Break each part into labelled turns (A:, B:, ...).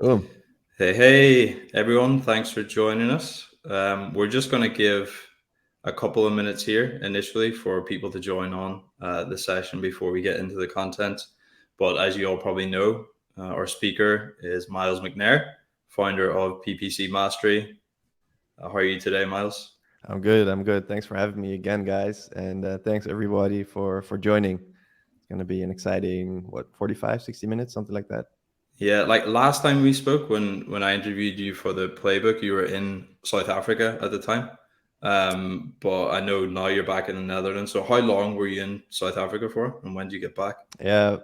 A: Oh,
B: Hey, everyone. Thanks for joining us. We're just going to give a couple of minutes here initially for people to join on the session before we get into the content. But as you all probably know, our speaker is Miles McNair, founder of PPC Mastery. How are you today, Miles?
A: I'm good. I'm good. Thanks for having me again, guys, and thanks everybody for joining. It's gonna be an exciting 45, 60 minutes, something like that.
B: Yeah, like last time we spoke when I interviewed you for the playbook, you were in South Africa at the time. But I know now you're back in the Netherlands. So how long were you in South Africa for, and when did you get back?
A: Yeah,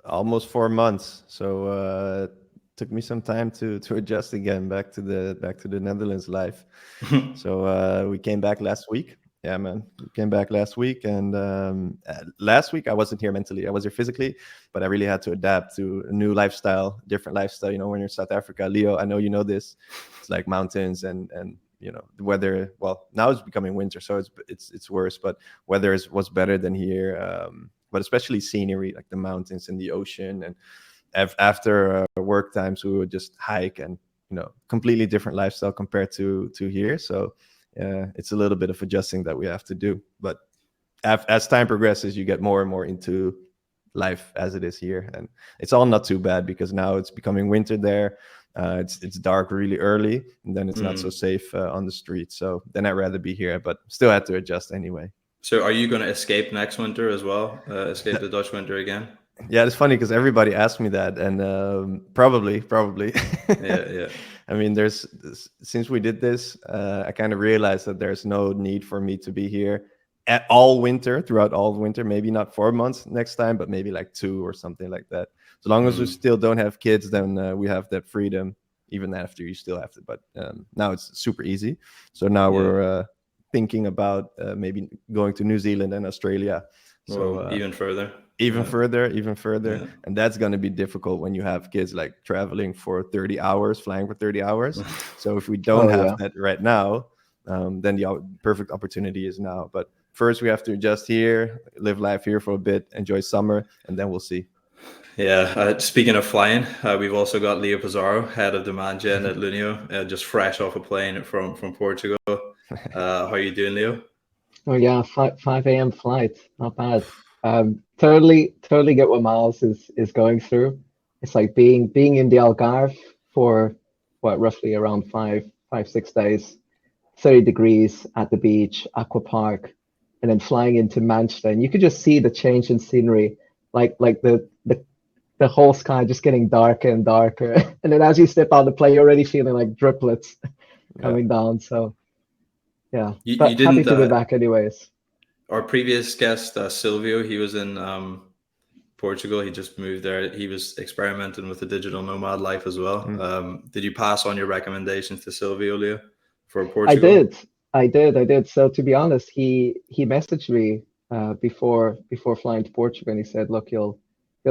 A: almost 4 months. So took me some time to adjust again back to the Netherlands life. So we came back last week. Yeah, man, we came back last week, and last week I wasn't here mentally. I was here physically, but I really had to adapt to a new lifestyle, different lifestyle. You know, when you're in South Africa, Leo, I know you know this. It's like mountains and the weather. Well, now it's becoming winter, so it's worse. But was better than here. But especially scenery, like the mountains and the ocean, and after work times we would just hike, and completely different lifestyle compared to here. So it's a little bit of adjusting that we have to do, but as time progresses you get more and more into life as it is here, and it's all not too bad because now it's becoming winter there. It's dark really early, and then it's not so safe on the street, so then I'd rather be here, but still had to adjust anyway.
B: So are you going to escape next winter as well? Escape the Dutch winter again?
A: Yeah, it's funny because everybody asked me that, and probably.
B: Yeah, yeah.
A: I mean, since we did this, I kind of realized that there's no need for me to be here throughout all winter. Maybe not 4 months next time, but maybe like 2 or something like that. As long as we still don't have kids, then we have that freedom. Even after, you still have to. But now it's super easy. So now
B: Yeah.
A: we're thinking about maybe going to New Zealand and Australia. So
B: Well, even further.
A: even
B: Yeah,
A: further,
B: yeah.
A: and that's going to be difficult when you have kids, like traveling for 30 hours, flying for 30 hours. So if we don't
C: Oh
A: have
C: yeah.
A: that right now, then the perfect opportunity is now. But first we have to adjust here, live life here for a bit, enjoy summer, and then we'll see.
B: Yeah, speaking of flying, we've also got Leo Pizarro, head of demand gen at Lunio, just fresh off a plane from Portugal. How are you doing, Leo?
C: Oh yeah. 5 a.m. flight. Not bad. Totally get what Miles is going through. It's like being in the Algarve for what, roughly around 6 days, 30 degrees at the beach, aqua park, and then flying into Manchester, and you could just see the change in scenery, like the whole sky just getting darker and darker, and then as you step out of the plane, you're already feeling like driplets
A: Yeah.
C: coming down. So yeah,
B: You
C: but happy
B: didn't.
C: to be back anyways.
B: Our previous guest, Silvio, he was in Portugal. He just moved there. He was experimenting with the digital nomad life as well.
A: Mm.
B: Did you pass on your recommendations to Silvio, Leo, for
C: I
B: Portugal?
C: did, I did. So to be honest, he messaged me before flying to Portugal, and he said, "Look, he'll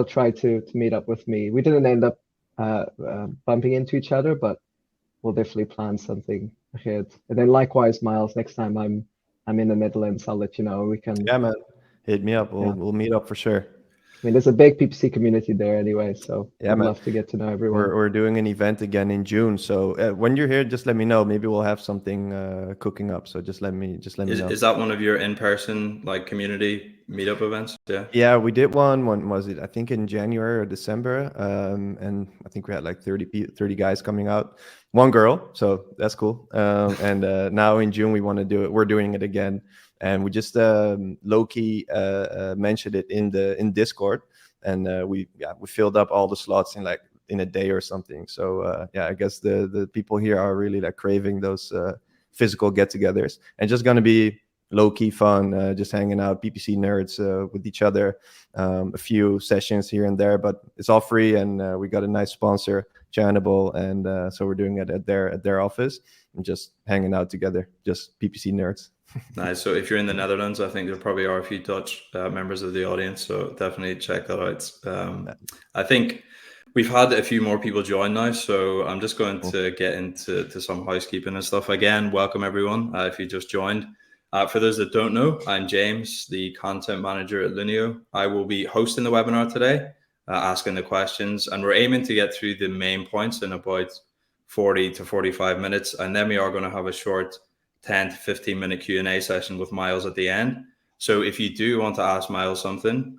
C: try to meet up with me." We didn't end up bumping into each other, but we'll definitely plan something ahead. And then likewise, Miles, next time I'm in the Netherlands, I'll let you know. We can,
A: Yeah, man, hit me up. we'll,
C: yeah.
A: we'll meet up for sure.
C: I mean, there's a big PPC community there anyway, so
A: Yeah,
C: I'd
A: man.
C: love to get to know everyone.
A: We're doing an event again in June, so when you're here, just let me know. Maybe we'll have something cooking up. So just let me know.
B: Is that one of your in person like community meetup events? Yeah.
A: Yeah, we did one. When was it? I think in January or December. And I think we had like 30 guys coming out. One girl, so that's cool. And now in June we want to do it. We're doing it again, and we just low key mentioned it in Discord, and we filled up all the slots in a day or something. So yeah, I guess the people here are really like craving those physical get-togethers, and just gonna be low-key fun, just hanging out, PPC nerds with each other, a few sessions here and there, but it's all free, and we got a nice sponsor, Channable, and so we're doing it at their office and just hanging out together, just PPC nerds.
B: Nice. So if you're in the Netherlands, I think there probably are a few Dutch members of the audience. So definitely check that out. I think we've had a few more people join now, so I'm just going
A: Cool.
B: to get into some housekeeping and stuff. Again, welcome everyone if you just joined. For those that don't know, I'm James, the content manager at Lunio. I will be hosting the webinar today, asking the questions, and we're aiming to get through the main points in about 40 to 45 minutes, and then we are going to have a short 10 to 15 minute Q&A session with Miles at the end. So if you do want to ask Miles something,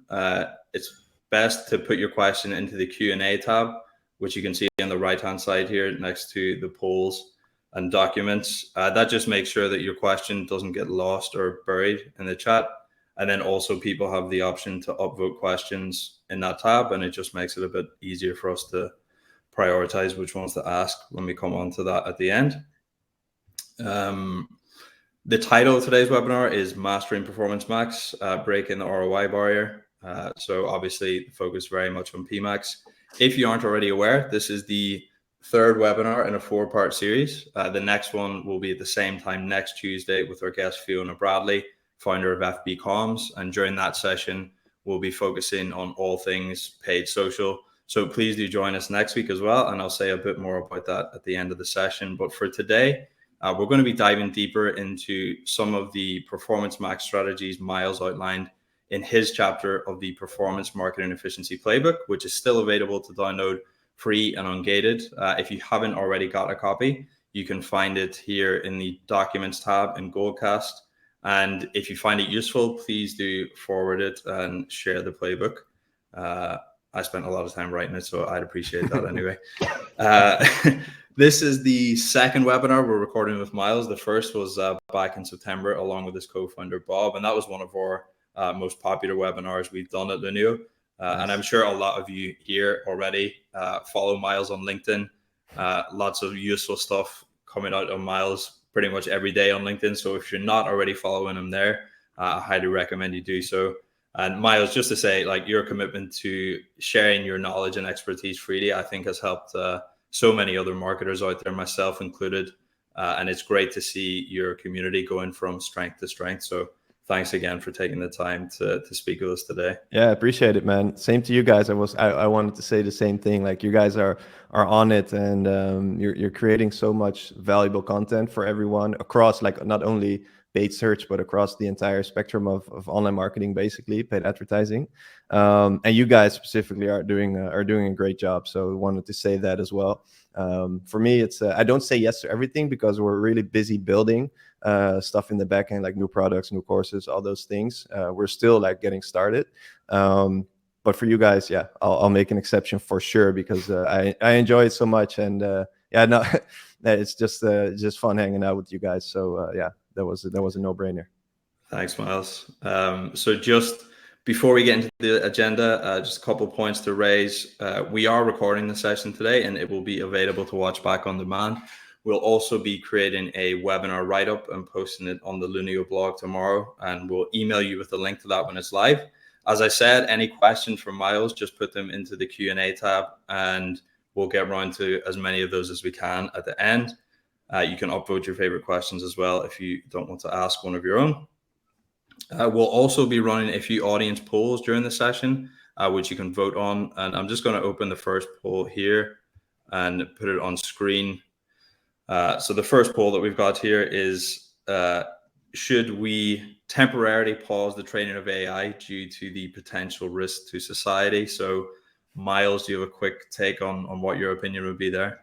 B: it's best to put your question into the Q&A tab, which you can see on the right hand side here next to the polls and documents. That just makes sure that your question doesn't get lost or buried in the chat. And then also people have the option to upvote questions in that tab, and it just makes it a bit easier for us to prioritize which ones to ask when we come on to that at the end. The title of today's webinar is Mastering Performance Max, Breaking the ROI Barrier. So obviously focus very much on PMax. If you aren't already aware, this is the third webinar in a 4-part series. The next one will be at the same time next Tuesday with our guest Fiona Bradley, founder of FB Comms. And during that session, we'll be focusing on all things paid social. So please do join us next week as well. And I'll say a bit more about that at the end of the session. But for today, we're going to be diving deeper into some of the Performance Max strategies Miles outlined in his chapter of the Performance Marketing Efficiency Playbook, which is still available to download free and ungated. If you haven't already got a copy, you can find it here in the Documents tab in Goldcast. And if you find it useful, please do forward it and share the playbook. I spent a lot of time writing it, so I'd appreciate that anyway. This is the second webinar we're recording with Miles. The first was back in September, along with his co-founder, Bob. And that was one of our most popular webinars we've done at Lunio. Nice. And I'm sure a lot of you here already follow Miles on LinkedIn. Lots of useful stuff coming out of Miles pretty much every day on LinkedIn. So if you're not already following him there, I highly recommend you do so. And Miles, just to say, like, your commitment to sharing your knowledge and expertise freely, I think has helped so many other marketers out there, myself included. And it's great to see your community going from strength to strength. So thanks again for taking the time to speak with us today.
A: Yeah, appreciate it, man. Same to you guys. I wanted to say the same thing. Like, you guys are on it, and you're creating so much valuable content for everyone across, like, not only paid search, but across the entire spectrum of online marketing, basically paid advertising. And you guys specifically are doing a great job. So I wanted to say that as well. For me, it's I don't say yes to everything because we're really busy building stuff in the back end, like new products, new courses, all those things. We're still like getting started. But for you guys, yeah, I'll make an exception for sure, because I enjoy it so much. And yeah, no, it's just fun hanging out with you guys. So yeah, that was a no-brainer.
B: Thanks, Miles. So just before we get into the agenda, just a couple points to raise. We are recording the session today, and it will be available to watch back on demand. We'll also be creating a webinar write-up and posting it on the Lunio blog tomorrow, and we'll email you with the link to that when it's live. As I said, any questions from Miles, just put them into the Q&A tab, and we'll get around to as many of those as we can at the end. You can upvote your favorite questions as well if you don't want to ask one of your own. We'll also be running a few audience polls during the session, which you can vote on. And I'm just going to open the first poll here and put it on screen. So the first poll that we've got here is, should we temporarily pause the training of AI due to the potential risk to society? So Miles, do you have a quick take on what your opinion would be there?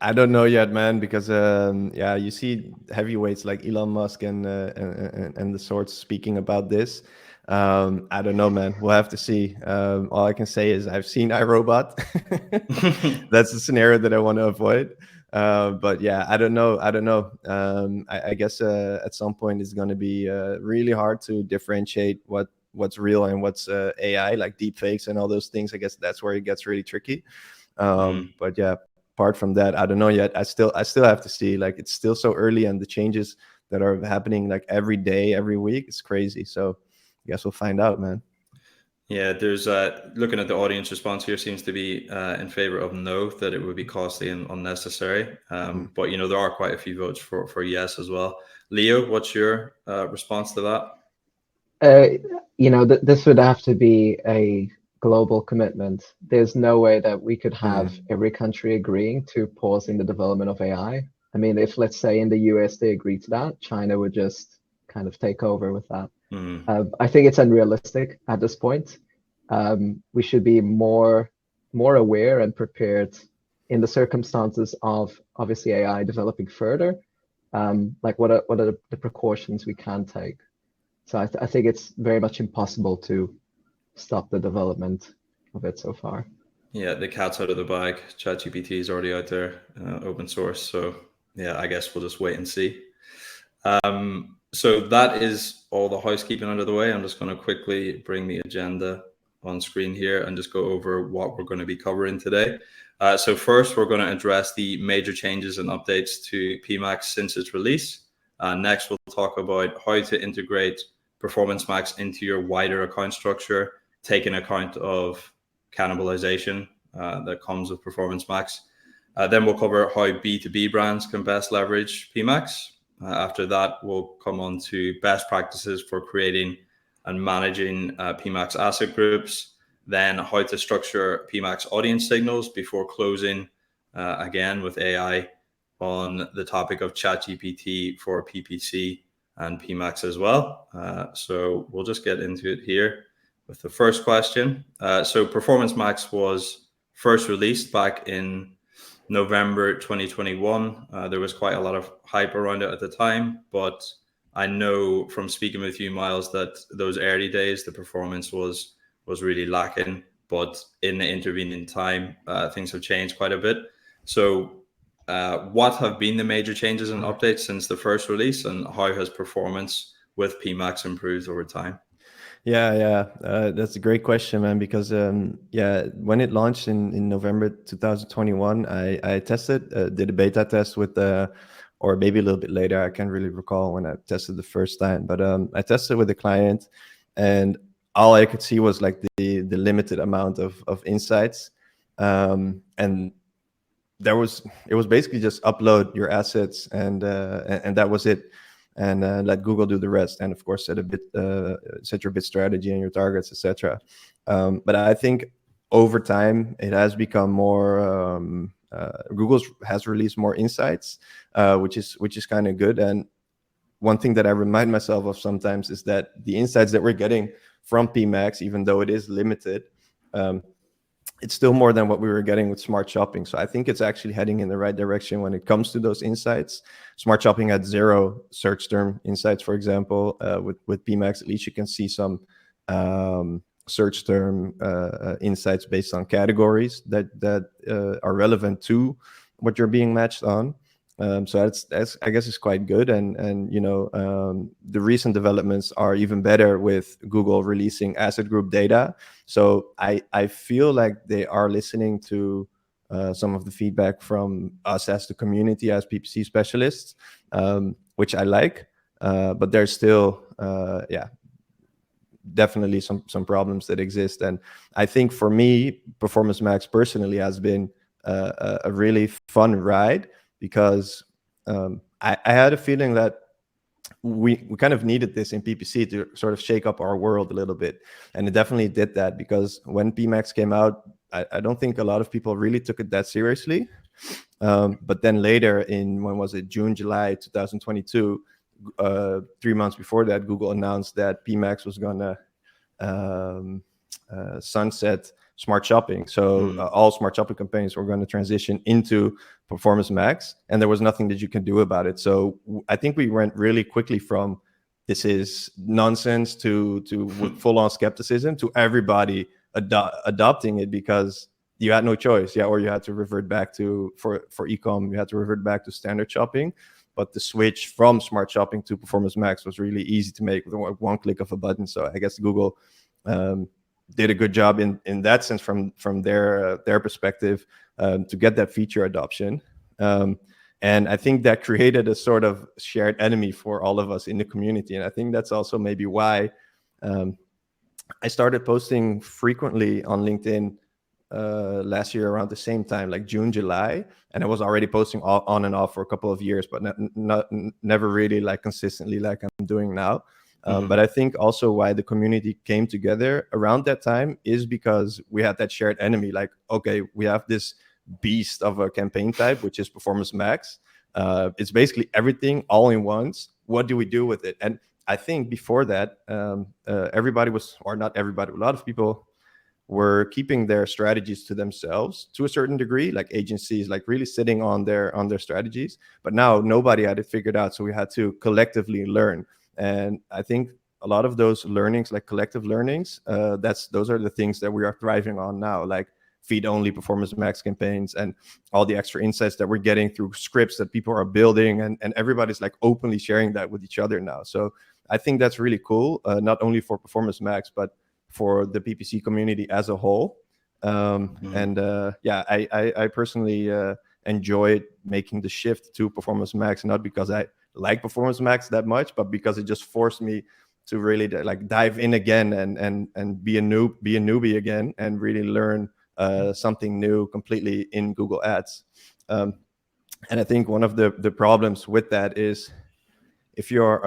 A: I don't know yet, man, because yeah, you see heavyweights like Elon Musk and the sorts speaking about this. I don't know, man. We'll have to see. All I can say is I've seen iRobot. That's the scenario that I want to avoid. But yeah, I don't know. I guess at some point it's going to be really hard to differentiate what's real and what's AI, like deepfakes and all those things. I guess that's where it gets really tricky. But yeah, apart from that, I don't know yet. I still have to see. Like, it's still so early, and the changes that are happening like every day, every week, it's crazy. So I guess we'll find out, man.
B: Yeah, there's looking at the audience response here, seems to be in favor of no, that it would be costly and unnecessary. But you know, there are quite a few votes for yes as well. Leo, what's your response to that?
C: You know, this would have to be a global commitment. There's no way that we could have every country agreeing to pausing the development of AI. I mean, if, let's say, in the US they agree to that, China would just kind of take over with that. I think it's unrealistic at this point. We should be more aware and prepared in the circumstances of obviously AI developing further. Like what are the precautions we can take? So I think it's very much impossible to stop the development of it so far.
B: Yeah, the cat's out of the bag. ChatGPT is already out there, open source. So yeah, I guess we'll just wait and see. So that is all the housekeeping out of the way. I'm just going to quickly bring the agenda on screen here and just go over what we're going to be covering today. So first, we're going to address the major changes and updates to PMax since its release. Next, we'll talk about how to integrate Performance Max into your wider account structure, taking account of cannibalization that comes with Performance Max. Then we'll cover how B2B brands can best leverage PMax. After that, we'll come on to best practices for creating and managing PMax asset groups, then how to structure PMax audience signals before closing again with AI on the topic of ChatGPT for PPC and PMax as well. So we'll just get into it here with the first question. So Performance Max was first released back in November 2021. There was quite a lot of hype around it at the time, but I know from speaking with you, Miles, that those early days, the performance was really lacking. But in the intervening time, things have changed quite a bit. So what have been the major changes and updates since the first release, and how has performance with PMax improved over time?
A: Yeah, that's a great question, man. Because when it launched in November 2021, I tested, did a beta test with or maybe a little bit later. I can't really recall when I tested the first time, but I tested with the client, and all I could see was like the limited amount of insights, and it was basically just upload your assets and that was it, and let Google do the rest, and of course set your bid strategy and your targets, etc. But I think over time it has become more Google has released more insights, which is kind of good. And one thing that I remind myself of sometimes is that the insights that we're getting from PMax, even though it is limited, it's still more than what we were getting with Smart Shopping. So I think it's actually heading in the right direction when it comes to those insights. Smart Shopping had 0 search term insights, for example. With PMax, at least you can see some search term insights based on categories that are relevant to what you're being matched on. So that's I guess is quite good, and the recent developments are even better with Google releasing asset group data. So I feel like they are listening to some of the feedback from us as the community, as PPC specialists, which I like, but there's still definitely some problems that exist. And I think for me, Performance Max personally has been a really fun ride, because I had a feeling that we kind of needed this in PPC to sort of shake up our world a little bit. And it definitely did that, because when PMax came out, I don't think a lot of people really took it that seriously. But then later in, when was it, June, July 2022, 3 months before that, Google announced that PMax was going to sunset Smart Shopping. So all Smart Shopping campaigns were going to transition into Performance Max, and there was nothing that you can do about it. So I think we went really quickly from this is nonsense to with full-on skepticism to everybody adopting it, because you had no choice. Or you had to revert back to, for e-com, you had to revert back to standard shopping. But the switch from Smart Shopping to Performance Max was really easy to make with one click of a button. So I guess Google did a good job in that sense from their perspective, to get that feature adoption. And I think that created a sort of shared enemy for all of us in the community. And I think that's also maybe why I started posting frequently on LinkedIn last year around the same time, like June, July. And I was already posting on and off for a couple of years, but never really like consistently like I'm doing now. But I think also why the community came together around that time is because we had that shared enemy. Like, okay, we have this beast of a campaign type, which is Performance Max. It's basically everything all in once. What do we do with it? And I think before that, everybody was, or not everybody, a lot of people were keeping their strategies to themselves to a certain degree, like agencies like really sitting on their strategies. But now nobody had it figured out, so we had to collectively learn. And I think a lot of those learnings, like collective learnings, those are the things that we are thriving on now, like feed-only Performance Max campaigns and all the extra insights that we're getting through scripts that people are building, and everybody's like openly sharing that with each other now. So I think that's really cool, not only for Performance Max, but for the PPC community as a whole. And I personally enjoyed making the shift to Performance Max, not because I like Performance Max that much, but because it just forced me to really like dive in again and be a newbie again and really learn something new completely in Google Ads. And I think one of the problems with that is, if you're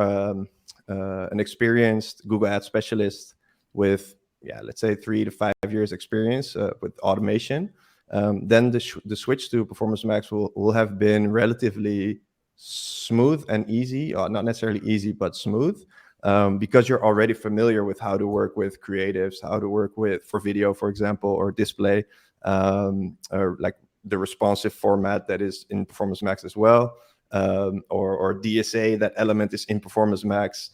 A: an experienced Google Ads specialist with, let's say 3 to 5 years experience with automation, then the switch to Performance Max will have been relatively smooth and easy, not necessarily easy, but smooth, because you're already familiar with how to work with creatives, how to work with for video, for example, or display, or like the responsive format that is in Performance Max as well, or DSA, that element is in Performance Max.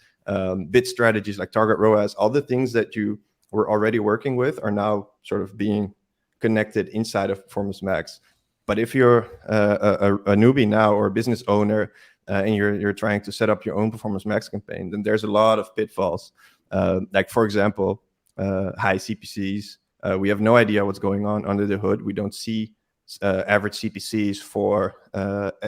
A: Bid strategies like target ROAS, all the things that you were already working with are now sort of being connected inside of Performance Max. But if you're a newbie now, or a business owner, and you're trying to set up your own Performance Max campaign, then there's a lot of pitfalls. Like, for example, high CPCs. We have no idea what's going on under the hood. We don't see average CPCs for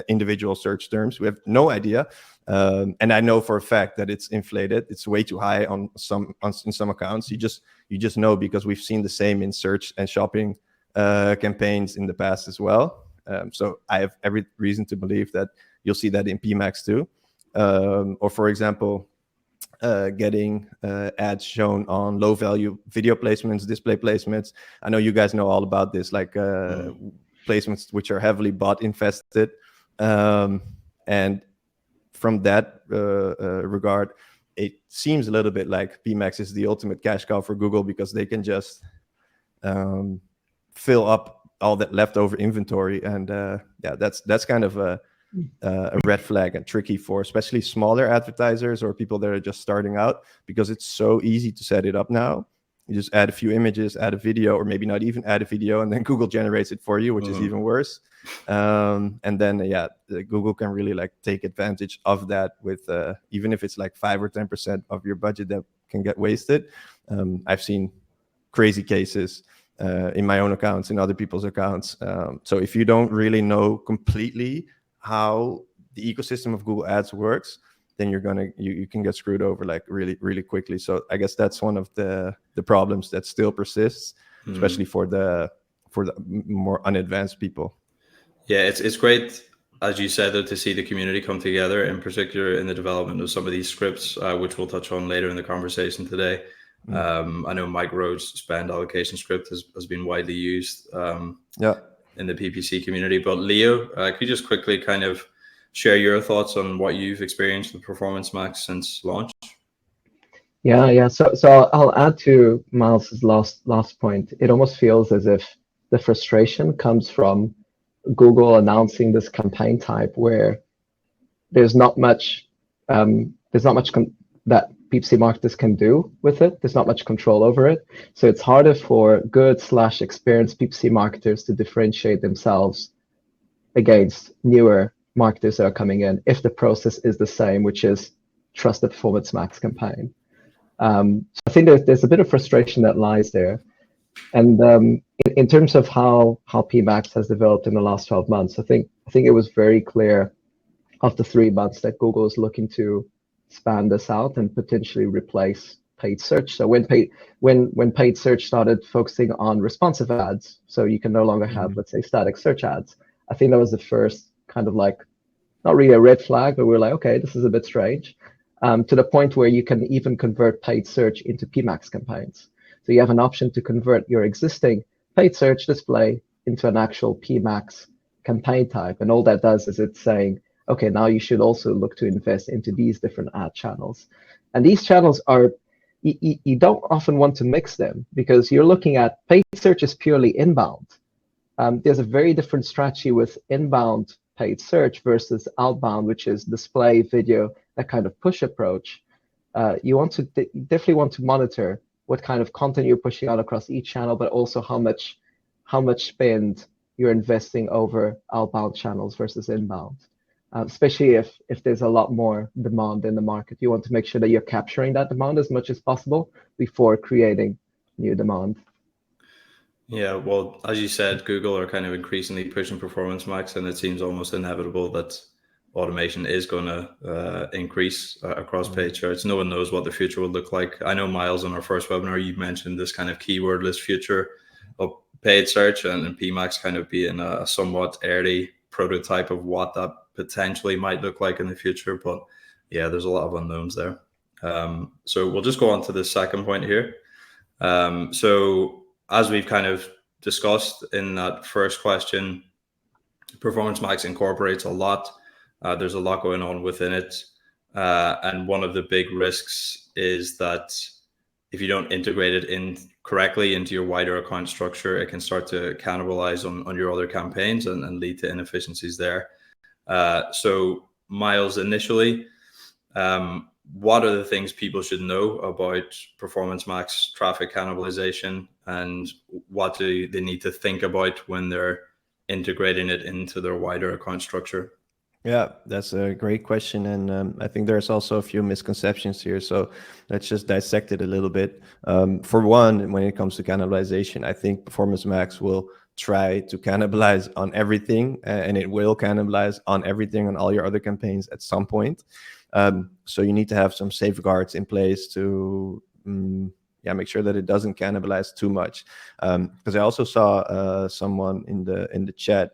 A: individual search terms. We have no idea. And I know for a fact that it's inflated. It's way too high in some accounts. You just know, because we've seen the same in search and shopping campaigns in the past as well. So I have every reason to believe that you'll see that in PMax too. Or for example, getting ads shown on low value video placements, display placements. I know you guys know all about this, like placements which are heavily bot infested. And from that regard, it seems a little bit like PMax is the ultimate cash cow for Google, because they can just fill up all that leftover inventory. And that's kind of a red flag, and tricky for especially smaller advertisers or people that are just starting out, because it's so easy to set it up now. You just add a few images, add a video, or maybe not even add a video, and then Google generates it for you, which is even worse. And then Google can really like take advantage of that with even if it's like 5 or 10% of your budget that can get wasted. I've seen crazy cases in my own accounts, in other people's accounts. So if you don't really know completely how the ecosystem of Google Ads works, then you can get screwed over like really, really quickly. So I guess that's one of the problems that still persists, especially for the more unadvanced people.
B: Yeah, it's great, as you said, though, to see the community come together, in particular in the development of some of these scripts, which we'll touch on later in the conversation today. I know Mike Rhodes' spend allocation script has been widely used in the PPC community. But Leo, could you just quickly kind of share your thoughts on what you've experienced with Performance Max since launch?
C: Yeah. So I'll add to Miles's last point. It almost feels as if the frustration comes from Google announcing this campaign type where there's not much that PPC marketers can do with it. There's not much control over it. So it's harder for good/experienced PPC marketers to differentiate themselves against newer marketers that are coming in if the process is the same, which is trust the Performance Max campaign. So I think there's a bit of frustration that lies there. And in terms of how PMax has developed in the last 12 months, I think it was very clear after 3 months that Google is looking to expand this out and potentially replace paid search. So when paid search started focusing on responsive ads, so you can no longer have, let's say, static search ads, I think that was the first kind of like, not really a red flag, but we're like, okay, this is a bit strange, to the point where you can even convert paid search into PMax campaigns. So you have an option to convert your existing paid search display into an actual PMax campaign type. And all that does is it's saying, okay, now you should also look to invest into these different ad channels. And these channels are you don't often want to mix them, because you're looking at paid search is purely inbound. There's a very different strategy with inbound paid search versus outbound, which is display, video, that kind of push approach. You want to definitely want to monitor what kind of content you're pushing out across each channel, but also how much spend you're investing over outbound channels versus inbound. Especially if there's a lot more demand in the market, you want to make sure that you're capturing that demand as much as possible before creating new demand.
B: Yeah, well, as you said, Google are kind of increasingly pushing Performance Max, and it seems almost inevitable that automation is going to increase across paid search. No one knows what the future will look like. I know, Miles, on our first webinar, you mentioned this kind of keywordless future of paid search, and PMax kind of being a somewhat early prototype of what that potentially might look like in the future. But yeah, there's a lot of unknowns there. So we'll just go on to the second point here. So as we've kind of discussed in that first question, Performance Max incorporates a lot. There's a lot going on within it. And one of the big risks is that if you don't integrate it in correctly into your wider account structure, it can start to cannibalize on your other campaigns and lead to inefficiencies there. So Miles, initially, what are the things people should know about Performance Max traffic cannibalization, and what do they need to think about when they're integrating it into their wider account structure?
A: Yeah, that's a great question. And I think there's also a few misconceptions here. So let's just dissect it a little bit. For one, when it comes to cannibalization, I think Performance Max will try to cannibalize on everything, and it will cannibalize on everything on all your other campaigns at some point. So you need to have some safeguards in place to make sure that it doesn't cannibalize too much. Because I also saw someone in the chat,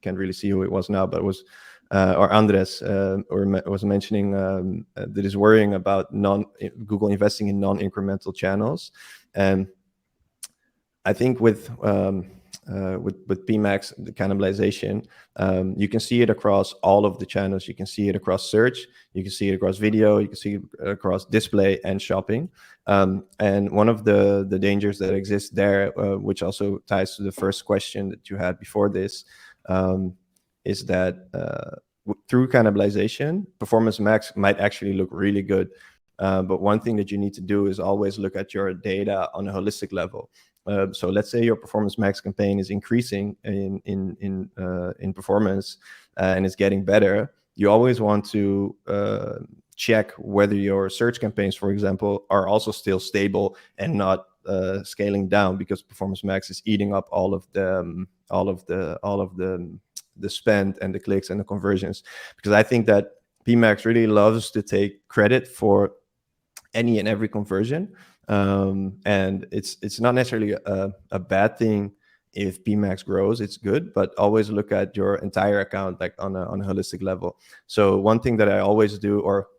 A: can't really see who it was now, but it was or Andres was mentioning that is worrying about Google investing in non-incremental channels. And I think with PMax, the cannibalization, you can see it across all of the channels. You can see it across search, you can see it across video, you can see it across display and shopping. And one of the dangers that exists there, which also ties to the first question that you had before this, is that through cannibalization, Performance Max might actually look really good. But one thing that you need to do is always look at your data on a holistic level. So let's say your Performance Max campaign is increasing in performance and it's getting better. You always want to check whether your search campaigns, for example, are also still stable and not scaling down, because Performance Max is eating up all of the spend and the clicks and the conversions. Because I think that PMax really loves to take credit for any and every conversion. And it's not necessarily a bad thing if PMax grows. It's good, but always look at your entire account, like on a holistic level. So one thing that I always do, or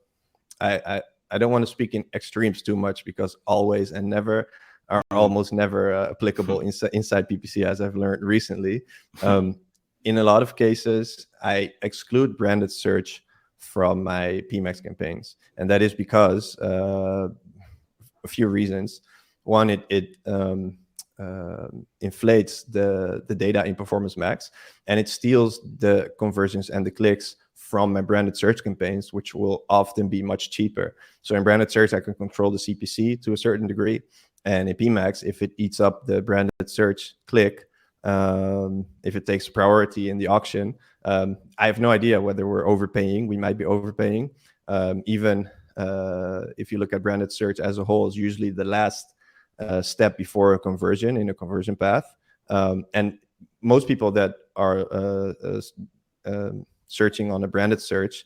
A: I don't want to speak in extremes too much, because always and never are almost never applicable inside PPC, as I've learned recently. In a lot of cases, I exclude branded search from my PMax campaigns, and that is because a few reasons. One, it inflates the data in Performance Max, and it steals the conversions and the clicks from my branded search campaigns, which will often be much cheaper. So in branded search, I can control the CPC to a certain degree, and in PMax, if it eats up the branded search click, if it takes priority in the auction, I have no idea whether we're overpaying. We might be overpaying. Even if you look at branded search as a whole, is usually the last step before a conversion in a conversion path. And most people that are searching on a branded search,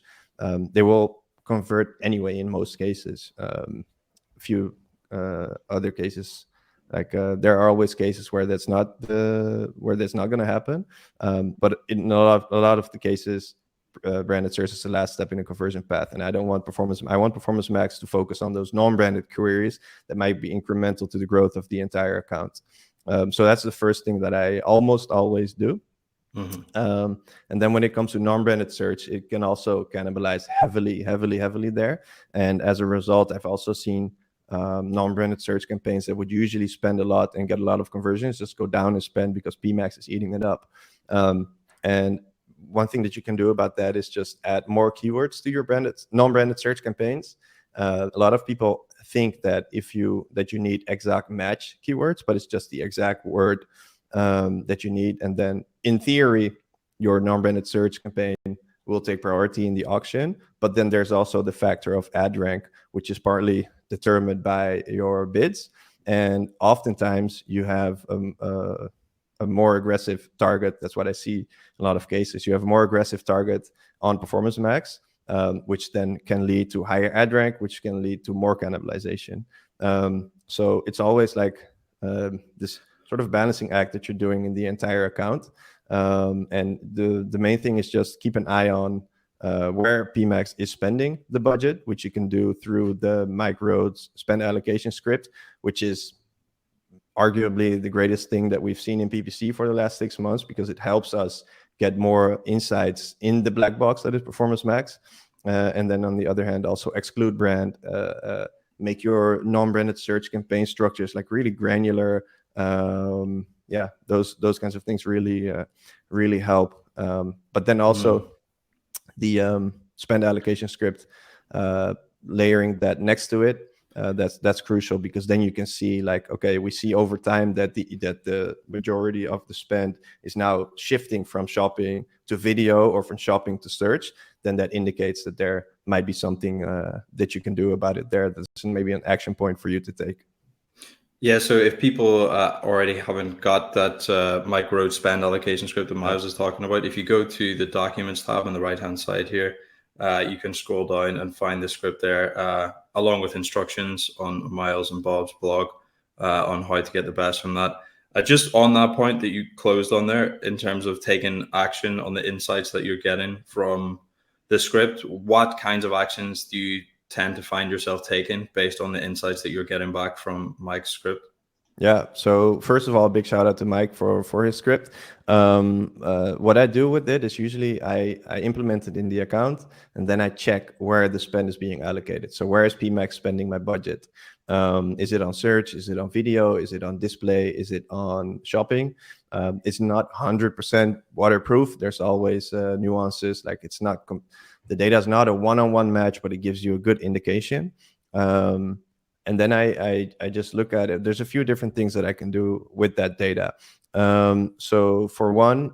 A: they will convert anyway in most cases. A few other cases, like there are always cases where that's not going to happen. But in a lot of the cases, branded search is the last step in a conversion path, and I want Performance Max to focus on those non-branded queries that might be incremental to the growth of the entire account. So that's the first thing that I almost always do. And then when it comes to non-branded search, it can also cannibalize heavily there. And as a result, I've also seen non-branded search campaigns that would usually spend a lot and get a lot of conversions just go down in spend because PMax is eating it up. And one thing that you can do about that is just add more keywords to your non-branded search campaigns. A lot of people think that you need exact match keywords, but it's just the exact word that you need. And then in theory, your non-branded search campaign will take priority in the auction. But then there's also the factor of ad rank, which is partly determined by your bids. And oftentimes you have a more aggressive target. That's what I see in a lot of cases. You have a more aggressive target on Performance Max, which then can lead to higher ad rank, which can lead to more cannibalization. So it's always like this sort of balancing act that you're doing in the entire account. And the main thing is just keep an eye on where PMax is spending the budget, which you can do through the Mike Rhodes spend allocation script, which is arguably the greatest thing that we've seen in PPC for the last 6 months, because it helps us get more insights in the black box that is Performance Max. And then on the other hand, also exclude brand, make your non-branded search campaign structures like really granular. Those kinds of things really help. But then also the spend allocation script, layering that next to it, that's crucial, because then you can see like, okay, we see over time that the majority of the spend is now shifting from shopping to video or from shopping to search. Then that indicates that there might be something that you can do about it there. That's maybe an action point for you to take.
B: Yeah, so if people already haven't got that Mike Rhodes spend allocation script that Miles is talking about, if you go to the Documents tab on the right-hand side here, you can scroll down and find the script there, along with instructions on Miles and Bob's blog on how to get the best from that. Just on that point that you closed on there, in terms of taking action on the insights that you're getting from the script, what kinds of actions do you tend to find yourself taking based on the insights that you're getting back from Mike's script?
A: Yeah. So first of all, big shout out to Mike for his script. What I do with it is usually I implement it in the account, and then I check where the spend is being allocated. So where is PMax spending my budget? Is it on search? Is it on video? Is it on display? Is it on shopping? It's not 100% waterproof. There's always nuances. Like it's not the data is not a one-on-one match, but it gives you a good indication. And then I just look at it. There's a few different things that I can do with that data. So for one,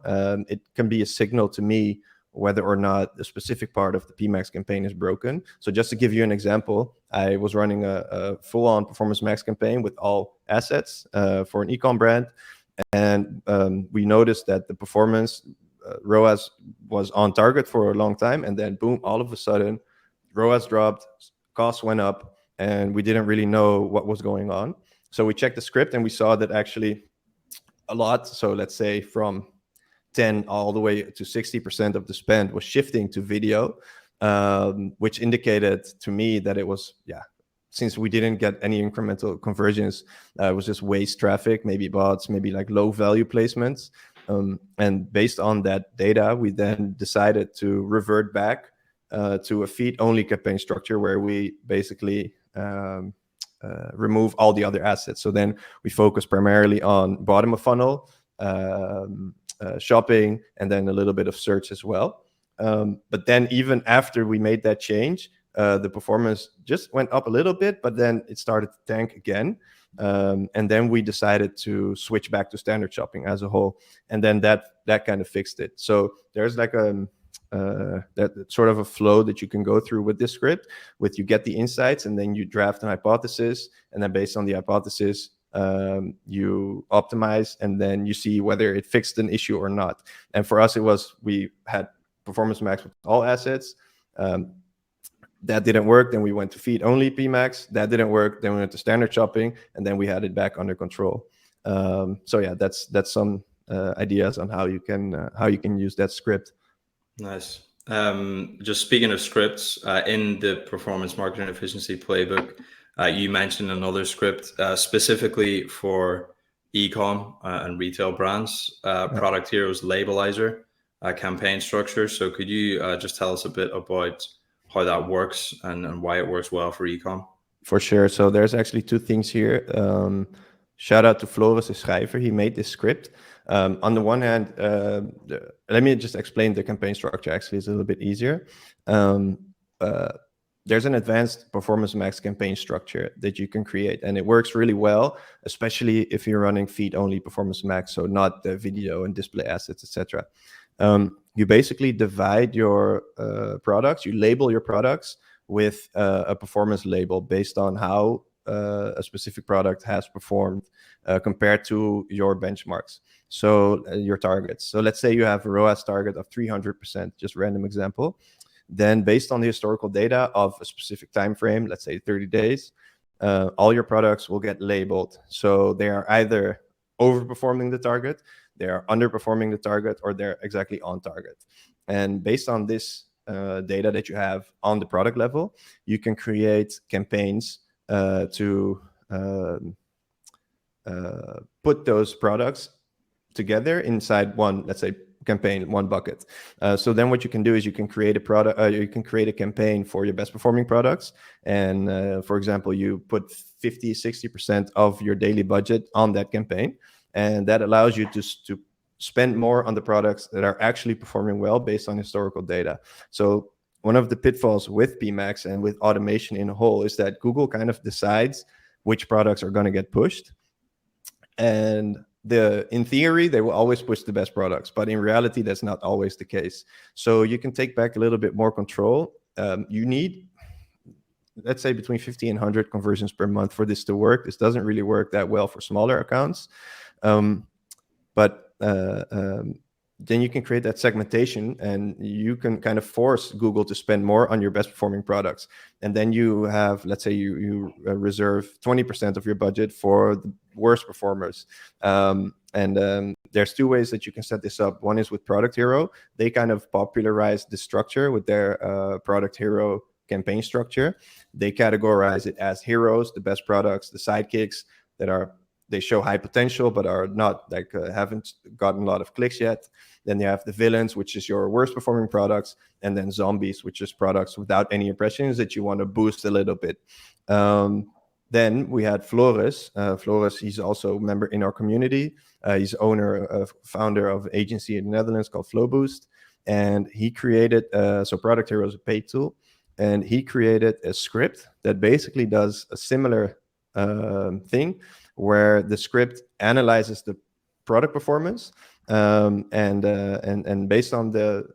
A: it can be a signal to me whether or not a specific part of the PMax campaign is broken. So just to give you an example, I was running a full-on Performance Max campaign with all assets for an e-com brand. And we noticed that the performance ROAS was on target for a long time. And then boom, all of a sudden, ROAS dropped, costs went up, and we didn't really know what was going on. So we checked the script and we saw that actually a lot, so let's say from 10 all the way to 60% of the spend was shifting to video, which indicated to me that it was, since we didn't get any incremental conversions, it was just waste traffic, maybe bots, maybe like low value placements. And based on that data, we then decided to revert back to a feed-only campaign structure where we basically remove all the other assets. So then we focus primarily on bottom of funnel, shopping, and then a little bit of search as well. But then even after we made that change, the performance just went up a little bit, but then it started to tank again. And then we decided to switch back to standard shopping as a whole. And then that kind of fixed it. So there's like that sort of a flow that you can go through with this script, with you get the insights and then you draft an hypothesis, and then based on the hypothesis, you optimize, and then you see whether it fixed an issue or not. And for us, we had Performance Max with all assets. That didn't work. Then we went to feed only PMax. That didn't work. Then we went to standard shopping, and then we had it back under control. So yeah, that's some ideas on how you can use that script.
B: Nice. Just speaking of scripts, in the performance marketing efficiency playbook, you mentioned another script specifically for e-com and retail brands, Product Heroes Labelizer campaign structure. So could you just tell us a bit about how that works and why it works well for e-com?
A: For sure. So there's actually two things here. Shout out to Floris de Schrijver. He made this script. On the one hand, let me just explain the campaign structure. Actually, it's a little bit easier. There's an advanced Performance Max campaign structure that you can create, and it works really well, especially if you're running feed-only Performance Max, so not the video and display assets, etc. You basically divide your products, you label your products with a performance label based on how a specific product has performed compared to your benchmarks, so your targets. So let's say you have a ROAS target of 300%, just random example. Then based on the historical data of a specific time frame, let's say 30 days, all your products will get labeled. So they are either overperforming the target, they are underperforming the target, or they're exactly on target. And based on this data that you have on the product level, you can create campaigns to put those products together inside one, let's say, campaign, one bucket. So then what you can do is you can create a product, you can create a campaign for your best performing products. And for example, you put 50-60% of your daily budget on that campaign. And that allows you to spend more on the products that are actually performing well based on historical data. So one of the pitfalls with PMax and with automation in a whole is that Google kind of decides which products are going to get pushed. And in theory, they will always push the best products, but in reality, that's not always the case. So you can take back a little bit more control. You need, let's say, between 50 and 100 conversions per month for this to work. This doesn't really work that well for smaller accounts. But then you can create that segmentation, and you can kind of force Google to spend more on your best performing products. And then you have, let's say you reserve 20% of your budget for the worst performers. There's two ways that you can set this up. One is with Product Hero. They kind of popularized the structure with their Product Hero campaign structure. They categorize it as heroes, the best products, the sidekicks that they show high potential, but are not like haven't gotten a lot of clicks yet. Then you have the villains, which is your worst performing products, and then zombies, which is products without any impressions that you want to boost a little bit. Then we had Floris. Floris, he's also a member in our community. He's founder of an agency in the Netherlands called FlowBoost, and he created so Product Hero is a paid tool, and he created a script that basically does a similar thing, where the script analyzes the product performance, and based on the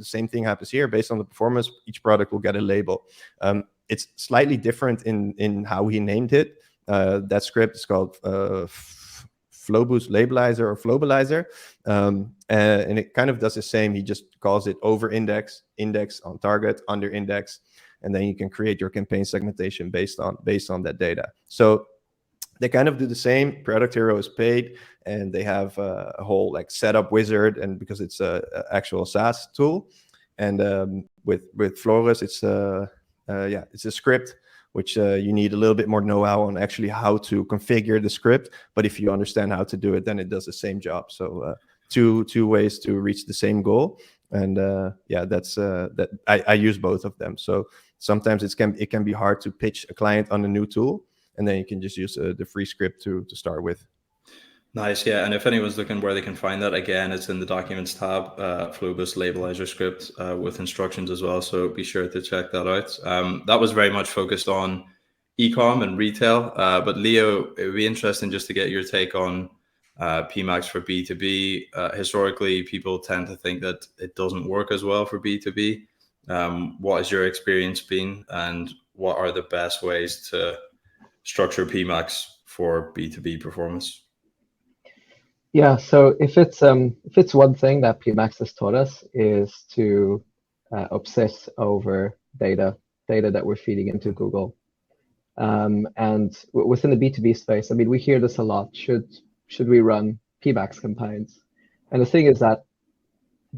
A: same thing happens here. Based on the performance, each product will get a label. It's slightly different in how he named it. That script is called FlowBoost Labelizer or Flowbelizer, and it kind of does the same. He just calls it over index, index on target, under index, and then you can create your campaign segmentation based on that data. So they kind of do the same. Product Hero is paid, and they have a whole like setup wizard, and because it's a actual SaaS tool. And with Floris, it's it's a script which you need a little bit more know-how on actually how to configure the script. But if you understand how to do it, then it does the same job. So two ways to reach the same goal. And that's that. I use both of them. So sometimes it can be hard to pitch a client on a new tool, and then you can just use the free script to start with.
B: Nice, yeah. And if anyone's looking where they can find that, again, it's in the Documents tab, FlowBoost Labelizer script with instructions as well. So be sure to check that out. That was very much focused on e-com and retail. But Leo, it would be interesting just to get your take on PMax for B2B. Historically, people tend to think that it doesn't work as well for B2B. What has your experience been, and what are the best ways to structure PMax for B2B performance?
C: Yeah, so if it's one thing that PMax has taught us is to obsess over data that we're feeding into Google. And within the B2B space, I mean, we hear this a lot. Should we run PMax campaigns? And the thing is that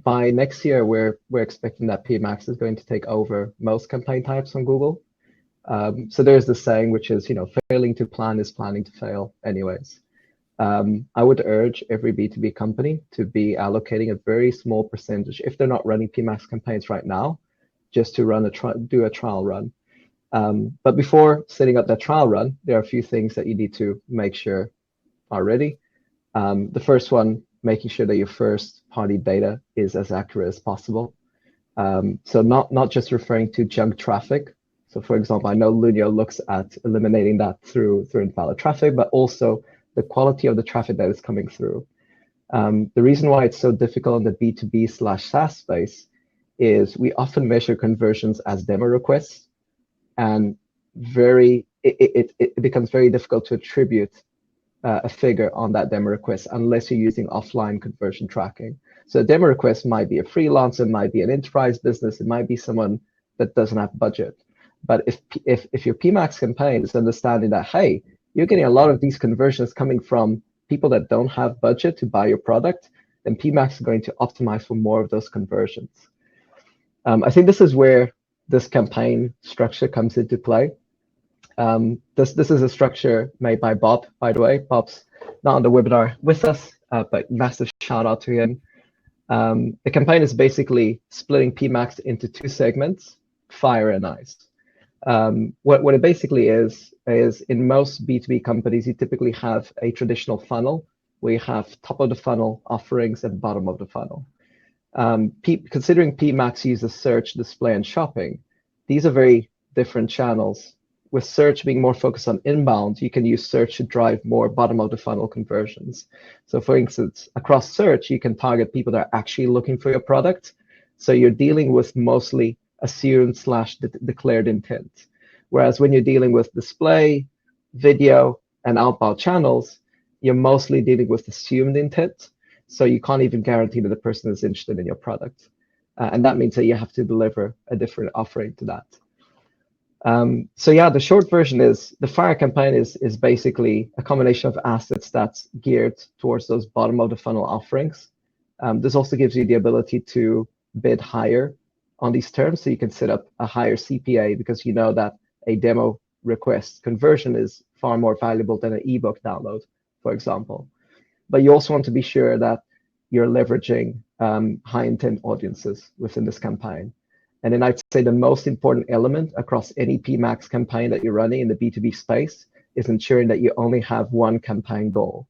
C: by next year, we're expecting that PMax is going to take over most campaign types on Google. So there's this saying, which is, failing to plan is planning to fail anyways. I would urge every B2B company to be allocating a very small percentage, if they're not running PMax campaigns right now, just to do a trial run. But before setting up that trial run, there are a few things that you need to make sure are ready. The first one, making sure that your first party data is as accurate as possible. So not just referring to junk traffic. So for example, I know Lunio looks at eliminating that through invalid traffic, but also the quality of the traffic that is coming through. The reason why it's so difficult in the B2B/SaaS space is we often measure conversions as demo requests, and it becomes very difficult to attribute a figure on that demo request unless you're using offline conversion tracking. So a demo request might be a freelancer, might be an enterprise business, it might be someone that doesn't have budget. But if your PMax campaign is understanding that, hey, you're getting a lot of these conversions coming from people that don't have budget to buy your product, then PMax is going to optimize for more of those conversions. I think this is where this campaign structure comes into play. This is a structure made by Bob, by the way. Bob's not on the webinar with us, but massive shout out to him. The campaign is basically splitting PMax into two segments, fire and ice. What it basically is in most B2B companies, you typically have a traditional funnel where you have top of the funnel offerings and bottom of the funnel. Considering PMax uses search, display, and shopping, these are very different channels. With search being more focused on inbound, you can use search to drive more bottom of the funnel conversions. So for instance, across search, you can target people that are actually looking for your product. So you're dealing with mostly assumed/declared intent. Whereas when you're dealing with display, video, and outbound channels, you're mostly dealing with assumed intent. So you can't even guarantee that the person is interested in your product. And that means that you have to deliver a different offering to that. So yeah, the short version is the fire campaign is basically a combination of assets that's geared towards those bottom of the funnel offerings. This also gives you the ability to bid higher on these terms, so you can set up a higher CPA because you know that a demo request conversion is far more valuable than an ebook download, for example. But you also want to be sure that you're leveraging high intent audiences within this campaign. And then I'd say the most important element across any PMax campaign that you're running in the B2B space is ensuring that you only have one campaign goal.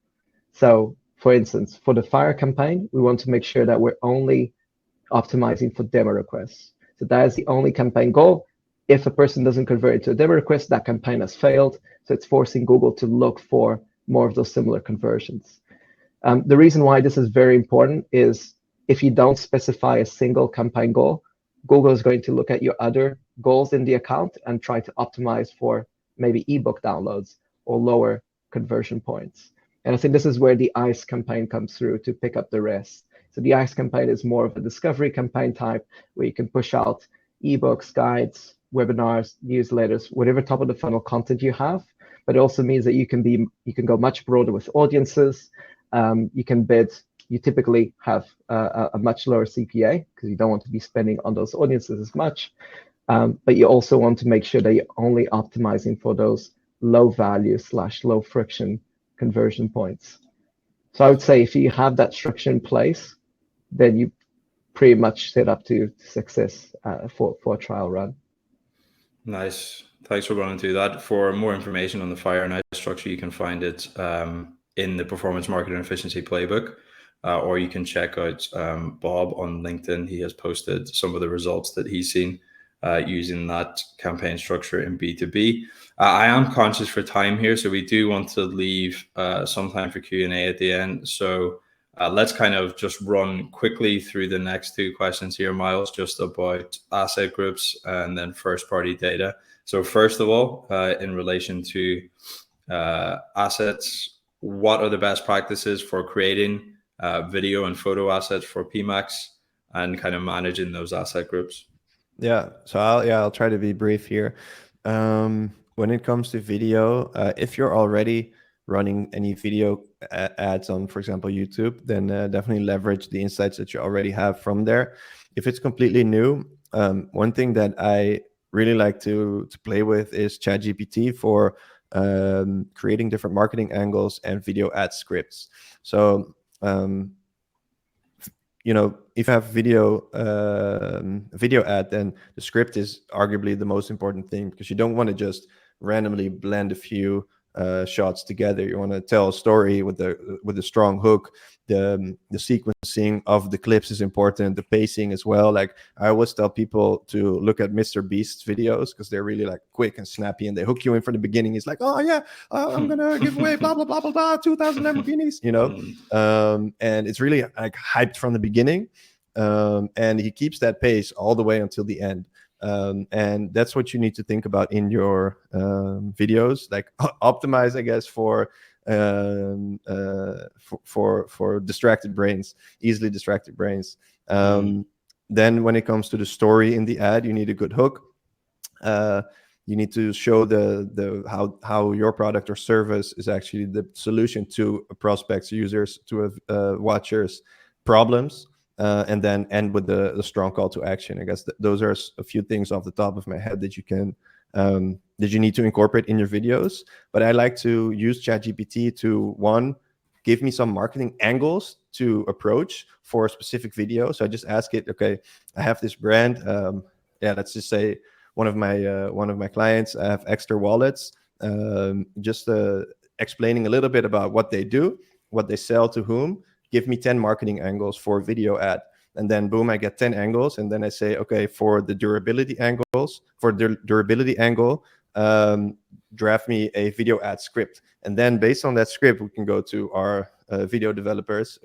C: So for instance, for the fire campaign, we want to make sure that we're only optimizing for demo requests. So that is the only campaign goal. If a person doesn't convert into a demo request, that campaign has failed. So it's forcing Google to look for more of those similar conversions. The reason why this is very important is if you don't specify a single campaign goal, Google is going to look at your other goals in the account and try to optimize for maybe ebook downloads or lower conversion points. And I think this is where the ICE campaign comes through to pick up the rest. So the ICE campaign is more of a discovery campaign type where you can push out ebooks, guides, webinars, newsletters, whatever top of the funnel content you have. But it also means that you can go much broader with audiences. You can bid. You typically have a much lower CPA because you don't want to be spending on those audiences as much. But you also want to make sure that you're only optimizing for those low value/low friction conversion points. So I would say if you have that structure in place, then you pretty much set up to success for a trial run.
B: Nice. Thanks for running through that. For more information on the fire and ice structure, you can find it in the Performance Marketing Efficiency Playbook. Or you can check out Bob on LinkedIn. He has posted some of the results that he's seen using that campaign structure in B2B. I am conscious for time here, so we do want to leave some time for Q&A at the end. So let's kind of just run quickly through the next two questions here, Miles, just about asset groups and then first-party data. So first of all, in relation to assets, what are the best practices for creating video and photo assets for PMax and kind of managing those asset groups?
A: Yeah, so I'll try to be brief here. When it comes to video, if you're already running any video ads on, for example, YouTube, then definitely leverage the insights that you already have from there. If it's completely new, one thing that I really like to play with is ChatGPT for creating different marketing angles and video ad scripts. So if you have video ad, then the script is arguably the most important thing, because you don't want to just randomly blend a few shots together. You want to tell a story with a strong hook. The sequencing of the clips is important, the pacing as well. Like, I always tell people to look at Mr. Beast's videos, because they're really like quick and snappy, and they hook you in from the beginning. He's like, oh yeah, I'm gonna give away blah blah blah blah blah 2,000 Lamborghinis, and it's really like hyped from the beginning, and he keeps that pace all the way until the end. And that's what you need to think about in your videos. Like, optimize, I guess, for distracted brains, easily distracted brains. Then when it comes to the story in the ad, you need a good hook. You need to show how your product or service is actually the solution to a prospect's, users, to a watcher's problems. And then end with the strong call to action. I guess those are a few things off the top of my head that you need to incorporate in your videos. But I like to use ChatGPT to, one, give me some marketing angles to approach for a specific video. So I just ask it, okay, I have this brand. Let's just say one of my clients, I have extra wallets. Just explaining a little bit about what they do, what they sell to whom. Give me 10 marketing angles for video ad. And then boom, I get 10 angles. And then I say, okay, for the durability angle, draft me a video ad script. And then based on that script, we can go to our video developers,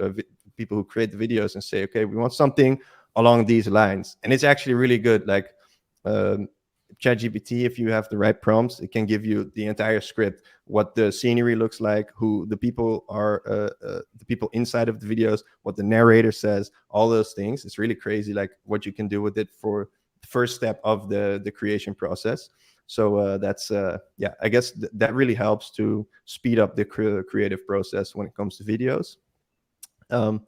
A: people who create the videos, and say, okay, we want something along these lines. And it's actually really good. Like, ChatGPT, if you have the right prompts, it can give you the entire script, what the scenery looks like, who the people are, the people inside of the videos, what the narrator says, all those things. It's really crazy, like, what you can do with it for the first step of the creation process. So that's I guess that really helps to speed up the creative process when it comes to videos. And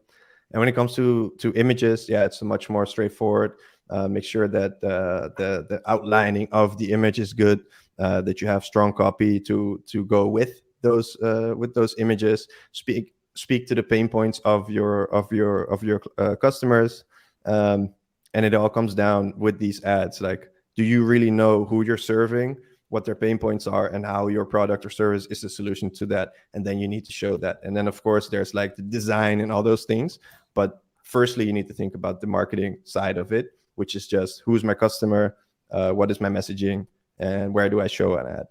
A: when it comes to images, it's much more straightforward. Make sure that the outlining of the image is good, that you have strong copy to go with those images. Speak to the pain points of your customers, and it all comes down with these ads. Like, do you really know who you're serving, what their pain points are, and how your product or service is the solution to that? And then you need to show that. And then, of course, there's like the design and all those things. But firstly, you need to think about the marketing side of it, which is just, who's my customer, what is my messaging, and where do I show an ad?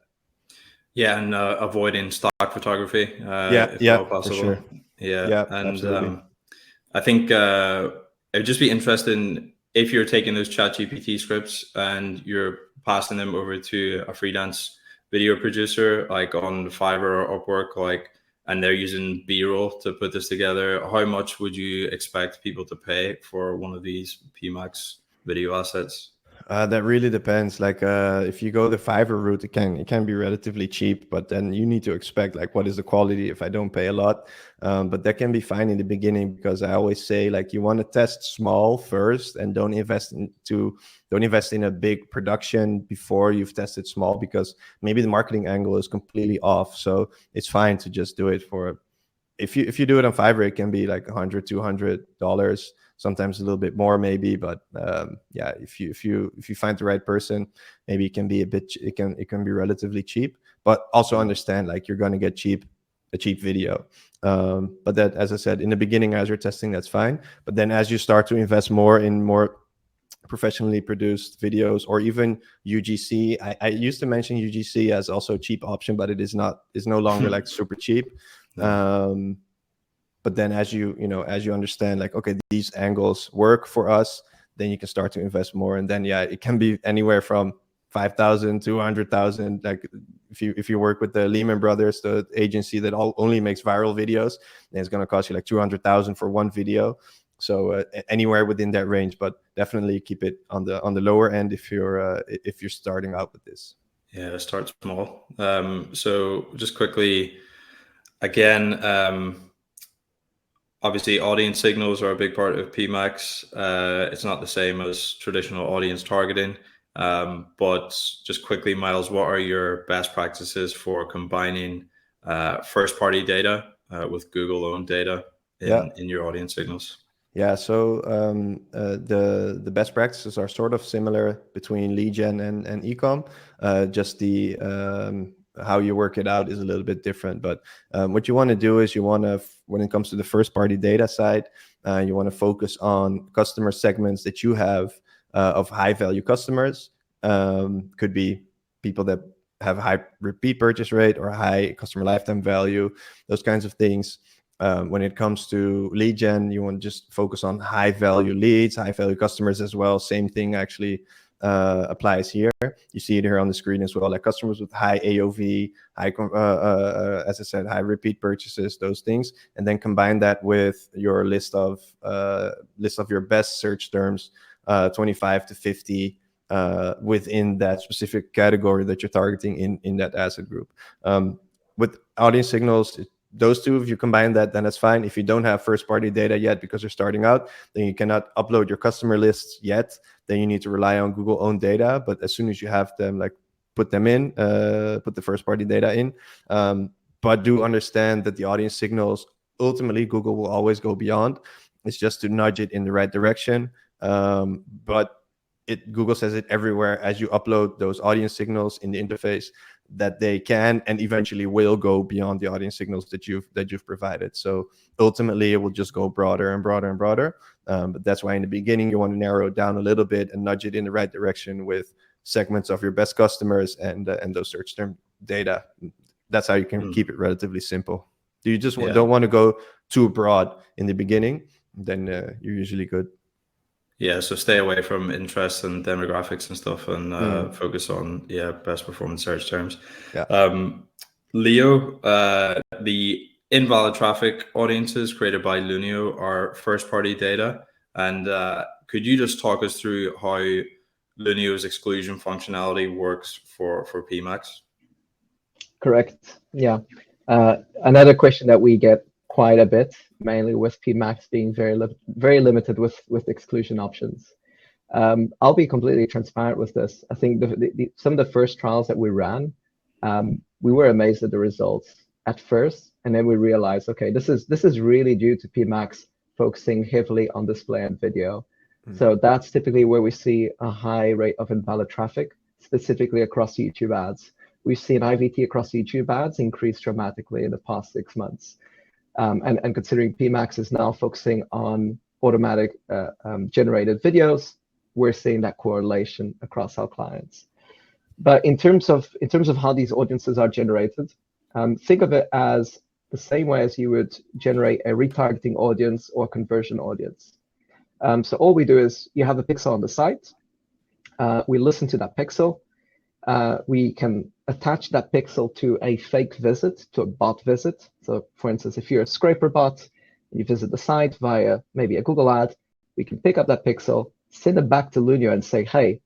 B: Yeah, and avoiding stock photography, if at all possible.
A: For sure.
B: Yeah, and
A: absolutely.
B: I think it would just be interesting if you're taking those ChatGPT scripts and you're passing them over to a freelance video producer, like on Fiverr or Upwork, like, and they're using B-roll to put this together. How much would you expect people to pay for one of these PMax video assets?
A: That really depends. Like, if you go the Fiverr route, it can be relatively cheap, but then you need to expect, like, what is the quality if I don't pay a lot. But that can be fine in the beginning, because I always say, like, you want to test small first, and don't invest in a big production before you've tested small, because maybe the marketing angle is completely off. So it's fine to just do it for, if you do it on Fiverr, it can be like $100, $200, sometimes a little bit more maybe. But if you find the right person, maybe it can be it can be relatively cheap. But also understand, like, you're going to get a cheap video. But that, as I said, in the beginning, as you're testing, that's fine. But then as you start to invest more in more professionally produced videos, or even UGC, I used to mention UGC as also a cheap option, but it is no longer like super cheap. But then as you understand, like, okay, these angles work for us, then you can start to invest more. And then it can be anywhere from 5,000 to 100,000. Like, if you work with the Lehman Brothers, the agency that only makes viral videos, then it's going to cost you like 200,000 for one video. So anywhere within that range, but definitely keep it on the lower end if you're starting out with this.
B: Yeah, start small. So just quickly, again, obviously audience signals are a big part of PMax. It's not the same as traditional audience targeting. But just quickly, Miles, what are your best practices for combining first-party data with Google-owned data in your audience signals?
A: Yeah, so the best practices are sort of similar between lead gen and ecom. Just the how you work it out is a little bit different. But what you want to do is you want to, when it comes to the first party data side, you want to focus on customer segments that you have of high value customers. Could be people that have a high repeat purchase rate or high customer lifetime value, those kinds of things. When it comes to lead gen, you want to just focus on high value leads, high value customers as well. Same thing actually applies here. You see it here on the screen as well, like customers with high AOV, high, as I said, high repeat purchases, those things, and then combine that with your list of your best search terms, 25 to 50 within that specific category that you're targeting in that asset group. With audience signals, those two, if you combine that, then that's fine. If you don't have first party data yet because you're starting out, then you cannot upload your customer lists yet. Then you need to rely on Google owned data. But as soon as you have them, like put them in, put the first party data in. But do understand that the audience signals, ultimately Google will always go beyond. It's just to nudge it in the right direction. But Google says it everywhere as you upload those audience signals in the interface, that they can and eventually will go beyond the audience signals that you've provided. So ultimately, it will just go broader and broader and broader. But that's why in the beginning you want to narrow it down a little bit and nudge it in the right direction with segments of your best customers and those search term data. That's how you can keep it relatively simple. Do you just don't want to go too broad in the beginning? Then you're usually good.
B: Yeah, so stay away from interests and demographics and stuff, and focus on best performance search terms.
A: Yeah.
B: Leo, the invalid traffic audiences created by Lunio are first party data, and could you just talk us through how Lunio's exclusion functionality works for PMax?
C: Correct. Yeah. Another question that we get quite a bit, mainly with PMax being very limited with exclusion options. I'll be completely transparent with this. I think some of the first trials that we ran, we were amazed at the results at first, and then we realized, okay, this is really due to PMax focusing heavily on display and video. So that's typically where we see a high rate of invalid traffic, specifically across YouTube ads. We've seen IVT across YouTube ads increase dramatically in the past 6 months. And considering PMax is now focusing on automatic generated videos, we're seeing that correlation across our clients. But in terms of how these audiences are generated, think of it as the same way as you would generate a retargeting audience or conversion audience. So all we do is you have a pixel on the site. We listen to that pixel. We can attach that pixel to a fake visit, to a bot visit. So for instance, if you're a scraper bot, you visit the site via maybe a Google ad, we can pick up that pixel, send it back to Lunio and say, hey,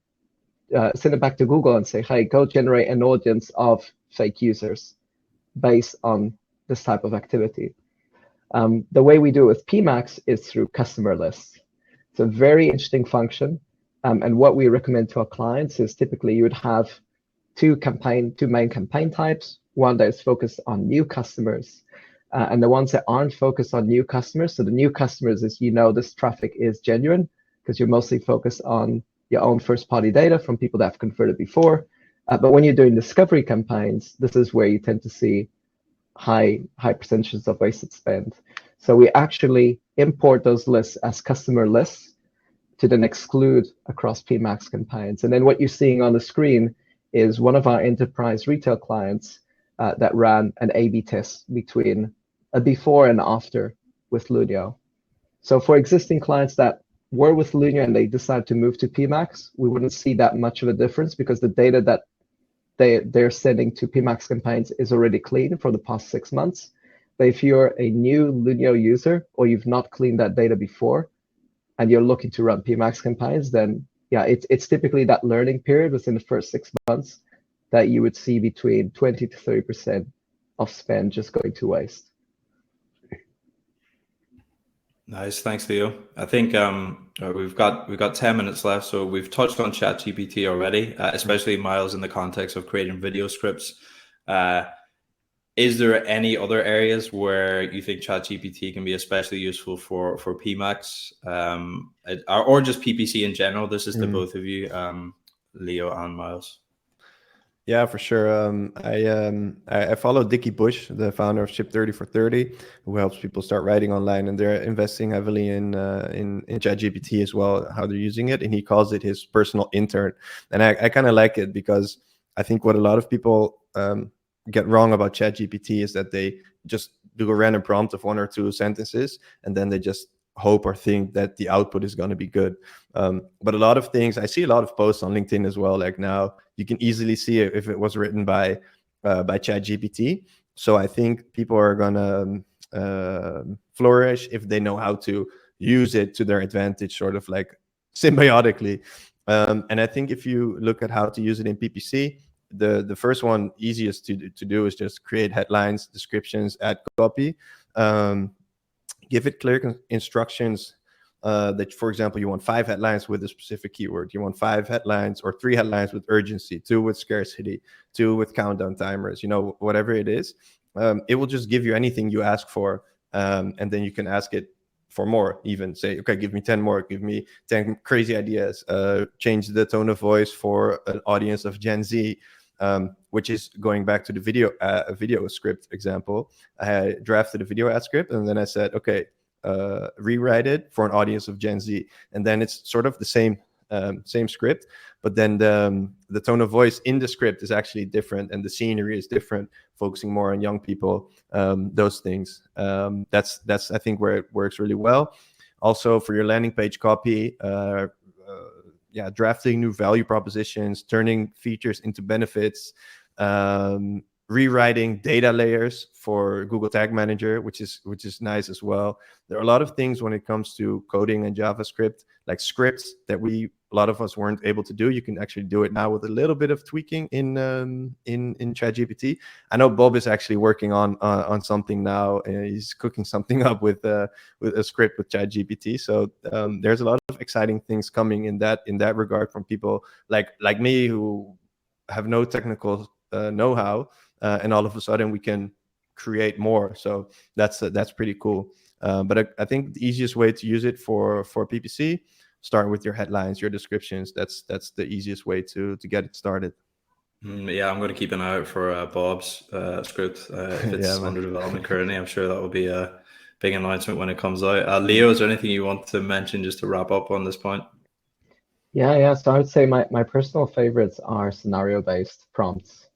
C: send it back to Google and say, hey, go generate an audience of fake users based on this type of activity. The way we do it with PMax is through customer lists. It's a very interesting function. And what we recommend to our clients is typically you would have two main campaign types, one that is focused on new customers, and the ones that aren't focused on new customers. So the new customers is, this traffic is genuine because you're mostly focused on your own first party data from people that have converted before. But when you're doing discovery campaigns, this is where you tend to see high percentages of wasted spend. So we actually import those lists as customer lists to then exclude across PMax campaigns. And then what you're seeing on the screen is one of our enterprise retail clients that ran an A/B test between a before and after with Lunio. So for existing clients that were with Lunio and they decide to move to PMax, we wouldn't see that much of a difference because the data that they're sending to PMax campaigns is already clean for the past 6 months. But if you're a new Lunio user or you've not cleaned that data before and you're looking to run PMax campaigns, then it's typically that learning period within the first 6 months that you would see between 20 to 30% of spend just going to waste.
B: Nice, thanks, Leo. I think we've got 10 minutes left, so we've touched on ChatGPT already, especially Miles in the context of creating video scripts. Is there any other areas where you think ChatGPT can be especially useful for PMax, or just PPC in general? This is to both of you, Leo and Miles.
A: Yeah, for sure. I follow Dickie Bush, the founder of Ship 30 for 30, who helps people start writing online, and they're investing heavily in ChatGPT as well, how they're using it, and he calls it his personal intern. And I kind of like it, because I think what a lot of people get wrong about ChatGPT is that they just do a random prompt of 1 or 2 sentences, and then they just hope or think that the output is going to be good. But a lot of things, I see a lot of posts on LinkedIn as well. Like now, you can easily see if it was written by ChatGPT. So I think people are going to flourish if they know how to use it to their advantage, sort of like symbiotically. And I think if you look at how to use it in PPC, the first one, easiest to do, is just create headlines, descriptions, add copy, give it clear instructions that, for example, you want 5 headlines with a specific keyword, you want 5 headlines or 3 headlines with urgency, 2 with scarcity, 2 with countdown timers, whatever it is. It will just give you anything you ask for, and then you can ask it for more. Even say, okay, give me 10 more, give me 10 crazy ideas, change the tone of voice for an audience of Gen Z, which is going back to the video script example. I drafted a video ad script, and then I said, okay, rewrite it for an audience of Gen Z, and then it's sort of the same script, but then the tone of voice in the script is actually different, and the scenery is different, focusing more on young people. Those things. That's I think where it works really well. Also for your landing page copy, drafting new value propositions, turning features into benefits, rewriting data layers for Google Tag Manager, which is nice as well. There are a lot of things when it comes to coding and JavaScript, like scripts that a lot of us weren't able to do. You can actually do it now with a little bit of tweaking in ChatGPT. I know Bob is actually working on something now, and he's cooking something up with a script with ChatGPT. So there's a lot of exciting things coming in that regard from people like me who have no technical know-how, and all of a sudden we can create more. So that's pretty cool. But I think the easiest way to use it for PPC, start with your headlines, your descriptions. That's the easiest way to get it started.
B: Yeah, I'm going to keep an eye out for Bob's script. If it's under development currently, I'm sure that will be a big announcement when it comes out. Leo, is there anything you want to mention just to wrap up on this point?
C: Yeah. So I would say my personal favorites are scenario-based prompts.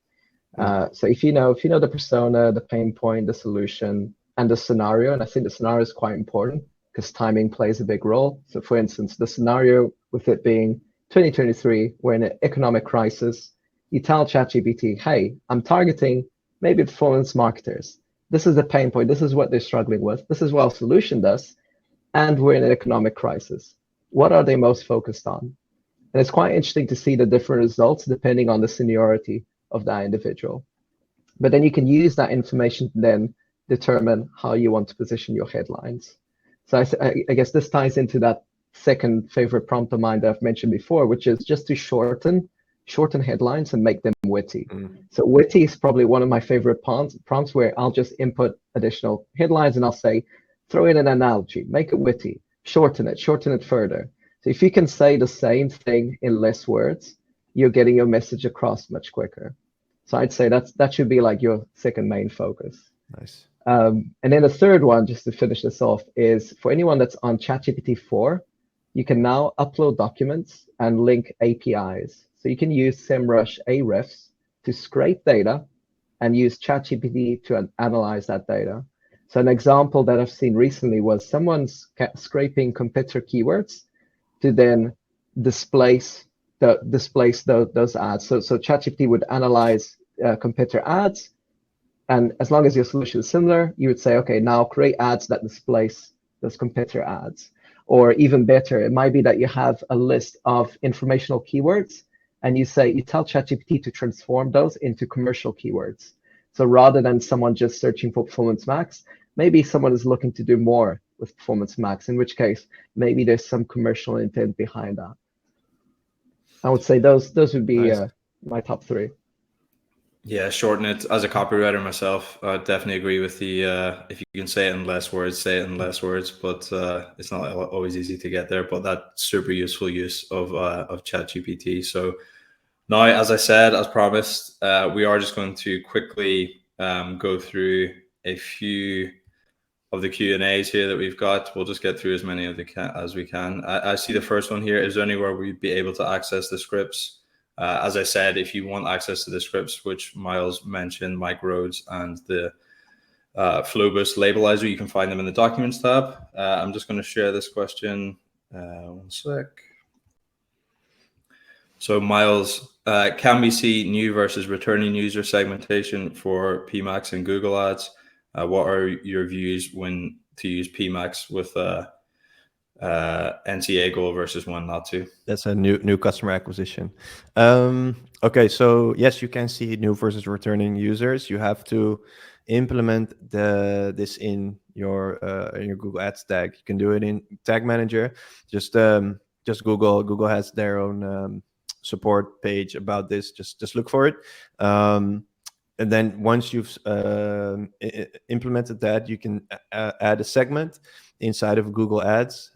C: So if you know the persona, the pain point, the solution, and the scenario, and I think the scenario is quite important because timing plays a big role. So for instance, the scenario with it being 2023, we're in an economic crisis. You tell ChatGPT, hey, I'm targeting maybe performance marketers. This is the pain point. This is what they're struggling with. This is what our solution does. And we're in an economic crisis. What are they most focused on? And it's quite interesting to see the different results depending on the seniority of that individual. But then you can use that information to then determine how you want to position your headlines. So I guess this ties into that second favorite prompt of mine that I've mentioned before, which is just to shorten headlines and make them witty. So witty is probably one of my favorite prompts where I'll just input additional headlines and I'll say, throw in an analogy, make it witty, shorten it further. So if you can say the same thing in less words, you're getting your message across much quicker. So I'd say that should be like your second main focus.
A: Nice.
C: And then the third one, just to finish this off, is for anyone that's on ChatGPT 4, you can now upload documents and link APIs. So you can use SEMrush Ahrefs to scrape data and use ChatGPT to analyze that data. So an example that I've seen recently was someone's scraping competitor keywords to then displace those ads. So ChatGPT would analyze competitor ads, and as long as your solution is similar, you would say, okay, now create ads that displace those competitor ads. Or even better, it might be that you have a list of informational keywords, and you tell ChatGPT to transform those into commercial keywords. So rather than someone just searching for Performance Max, maybe someone is looking to do more with Performance Max, in which case maybe there's some commercial intent behind that. I would say those would be nice. My top 3.
B: Yeah, shorten it. As a copywriter myself, I definitely agree with the if you can say it in less words, say it in less words. But it's not always easy to get there. But that's super useful use of ChatGPT. So now, as I said, as promised, we are just going to quickly go through a few of the Q&As here that we've got. We'll just get through as many of as we can. I see the first one here. Is there anywhere we'd be able to access the scripts? As I said, if you want access to the scripts, which Miles mentioned, Mike Rhodes and the Flowbus labelizer, you can find them in the Documents tab. I'm just going to share this question. One sec. So Miles, can we see new versus returning user segmentation for PMax and Google Ads? What are your views when to use PMax with NCA goal versus one not to?
A: That's a new customer acquisition. Okay, so yes, you can see new versus returning users. You have to implement this in your Google Ads tag. You can do it in Tag Manager. Just Google has their own support page about this. Just look for it. And then once you've implemented that, you can add a segment inside of Google Ads.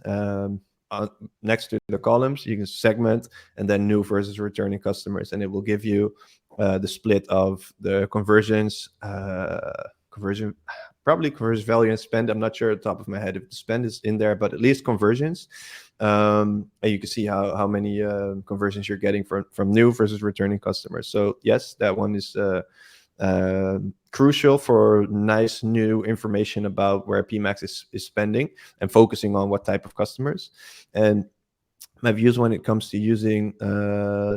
A: Next to the columns, you can segment and then new versus returning customers, and it will give you the split of the conversions, conversion value and spend. I'm not sure at the top of my head if the spend is in there, but at least conversions. And you can see how many conversions you're getting from new versus returning customers. So yes, that one is crucial for nice new information about where PMax is spending and focusing on what type of customers. And my views when it comes to using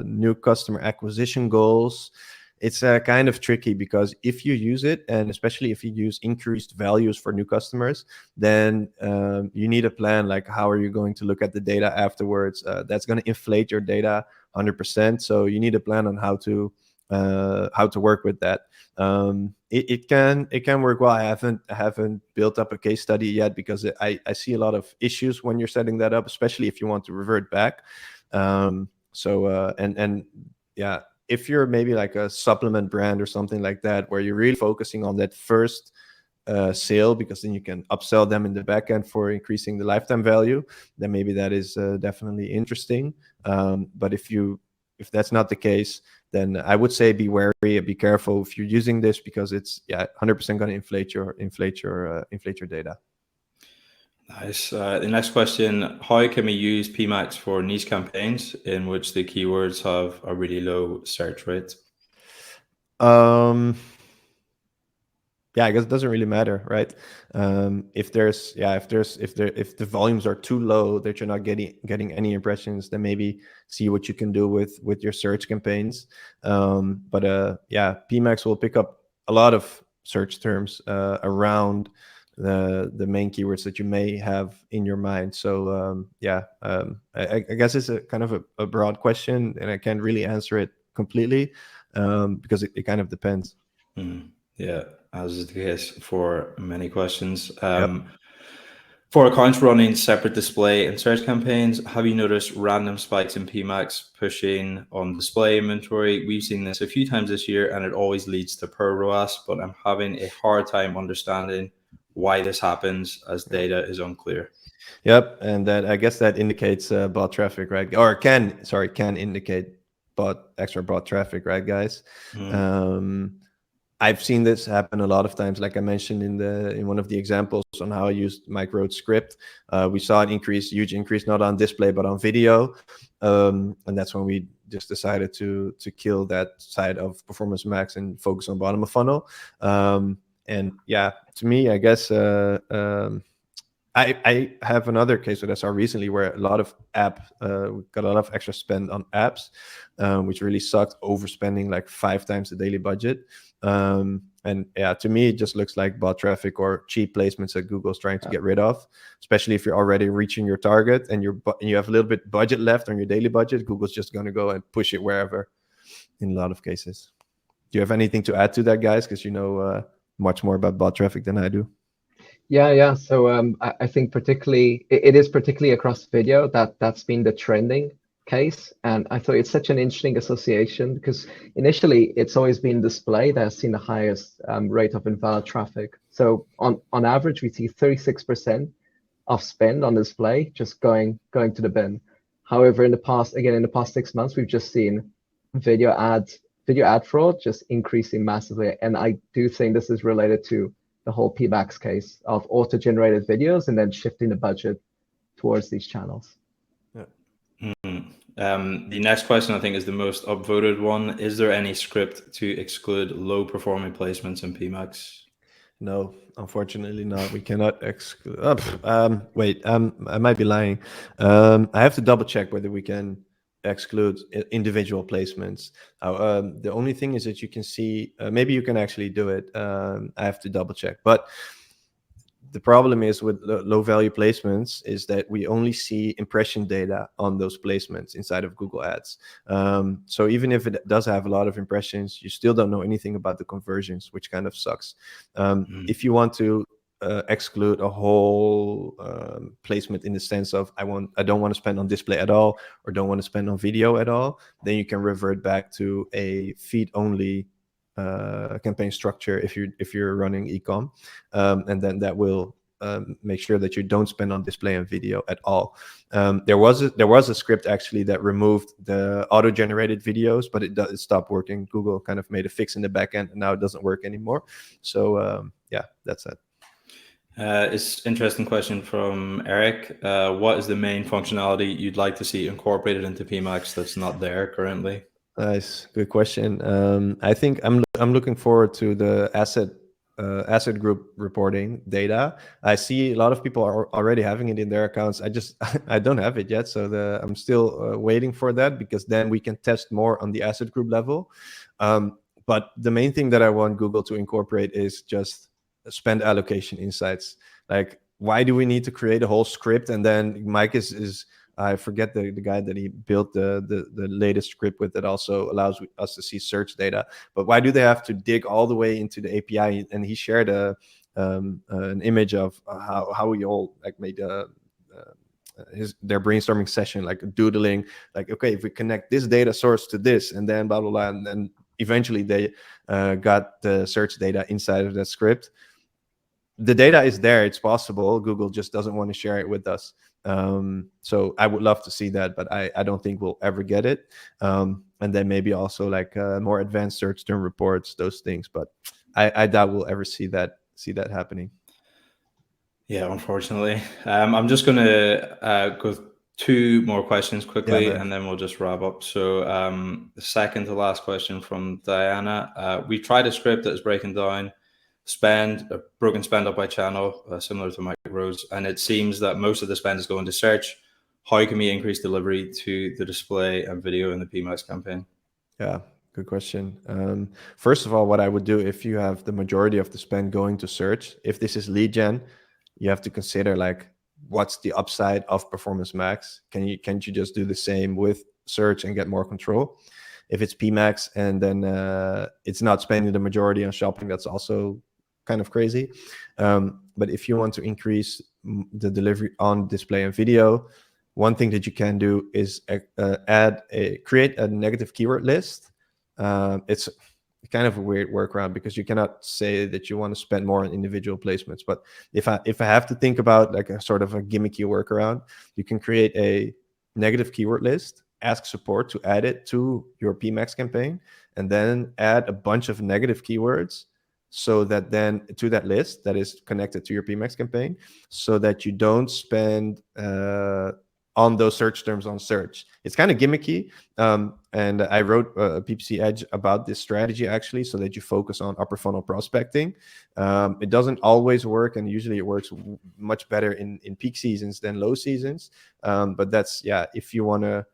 A: new customer acquisition goals, it's kind of tricky, because if you use it, and especially if you use increased values for new customers, then you need a plan. Like, how are you going to look at the data afterwards? That's going to inflate your data 100%. So you need a plan on how to work with that. It can work well. I haven't built up a case study yet, because I see a lot of issues when you're setting that up, especially if you want to revert back. Yeah, if you're maybe like a supplement brand or something like that, where you're really focusing on that first sale, because then you can upsell them in the back end for increasing the lifetime value, then maybe that is definitely interesting. But if that's not the case, then I would say be wary and be careful if you're using this, because it's 100% going to inflate your data.
B: Nice. The next question: how can we use PMax for niche campaigns in which the keywords have a really low search rate?
A: Yeah, I guess it doesn't really matter, right? If the volumes are too low that you're not getting any impressions, then maybe see what you can do with your search campaigns. PMax will pick up a lot of search terms around the main keywords that you may have in your mind. So I guess it's a kind of a broad question, and I can't really answer it completely because it kind of depends.
B: Yeah, as is the case for many questions.
A: Yep.
B: For accounts running separate display and search campaigns, have you noticed random spikes in PMax pushing on display inventory? We've seen this a few times this year, and it always leads to poor ROAS, but I'm having a hard time understanding why this happens, as data is unclear.
A: Yep, and that, I guess that indicates bot traffic, right? Or can indicate extra bot traffic, right, guys? I've seen this happen a lot of times. Like I mentioned in one of the examples on how I used Mike Rhodes' script, we saw an huge increase, not on display but on video, and that's when we just decided to kill that side of Performance Max and focus on bottom of funnel. And yeah, to me, I guess I have another case that I saw recently where a lot of got a lot of extra spend on apps, which really sucked, overspending like 5 times the daily budget. And yeah, to me, it just looks like bot traffic or cheap placements that Google's trying to get rid of, especially if you're already reaching your target and you have a little bit budget left on your daily budget. Google's just going to go and push it wherever in a lot of cases. Do you have anything to add to that, guys? Because you know much more about bot traffic than I do.
C: Yeah. So I think particularly it is particularly across video that's been the trending case, and I thought it's such an interesting association because initially it's always been display that has seen the highest rate of invalid traffic. So on average, we see 36% of spend on display just going to the bin. However, in the past 6 months, we've just seen video ad fraud just increasing massively, and I do think this is related to the whole PMax case of auto-generated videos and then shifting the budget towards these channels.
B: The next question I think is the most upvoted one. Is there any script to exclude low performing placements in PMax?
A: No, unfortunately not. We cannot exclude. Wait, I might be lying. I have to double check whether we can exclude individual placements. The only thing is that you can see, maybe you can actually do it. I have to double check. But the problem is with low value placements is that we only see impression data on those placements inside of Google Ads. So even if it does have a lot of impressions, you still don't know anything about the conversions, which kind of sucks. If you want to exclude a whole placement in the sense of I don't want to spend on display at all, or don't want to spend on video at all, then you can revert back to a feed only campaign structure if you're running ecom, and then that will make sure that you don't spend on display and video at all. There was a script actually that removed the auto-generated videos, but it stopped working. Google kind of made a fix in the back end, and now it doesn't work anymore. So yeah, that's it.
B: It's interesting question from Eric. What is the main functionality you'd like to see incorporated into PMax that's not there currently?
A: Nice, good question. I think I'm looking forward to the asset group reporting data. I see a lot of people are already having it in their accounts. I don't have it yet, so I'm still waiting for that, because then we can test more on the asset group level. But the main thing that I want Google to incorporate is just spend allocation insights. Like, why do we need to create a whole script? And then Mike is I forget the guy that he built the latest script with that also allows us to see search data. But why do they have to dig all the way into the API? And he shared an image of how we all like made their brainstorming session, like doodling, like, okay, if we connect this data source to this, and then blah blah blah, and then eventually they got the search data inside of that script. The data is there, it's possible. Google just doesn't want to share it with us. So I would love to see that, but I don't think we'll ever get it. And then maybe also like more advanced search term reports, those things. But I doubt we'll ever see that happening.
B: Yeah, unfortunately. I'm just going to go two more questions quickly, and then we'll just wrap up. So the second to last question from Diana. We tried a script that is breaking down broken spend up by channel, similar to Mike Rose, and it seems that most of the spend is going to search. How can we increase delivery to the display and video in the PMax campaign?
A: Yeah, good question. First of all, what I would do if you have the majority of the spend going to search, if this is lead gen, you have to consider like, what's the upside of Performance Max? Can't you just do the same with search and get more control? If it's PMax and then it's not spending the majority on shopping, that's also kind of crazy. But if you want to increase the delivery on display and video, one thing that you can do is create a negative keyword list. It's kind of a weird workaround because you cannot say that you want to spend more on individual placements. But if I have to think about like a sort of a gimmicky workaround, you can create a negative keyword list, ask support to add it to your PMax campaign, and then add a bunch of negative keywords, so that then to that list that is connected to your PMax campaign, so that you don't spend on those search terms on search. It's kind of gimmicky. And I wrote a PPC Edge about this strategy actually, so that you focus on upper funnel prospecting. It doesn't always work, and usually it works much better in peak seasons than low seasons. But that's, yeah, if you want to,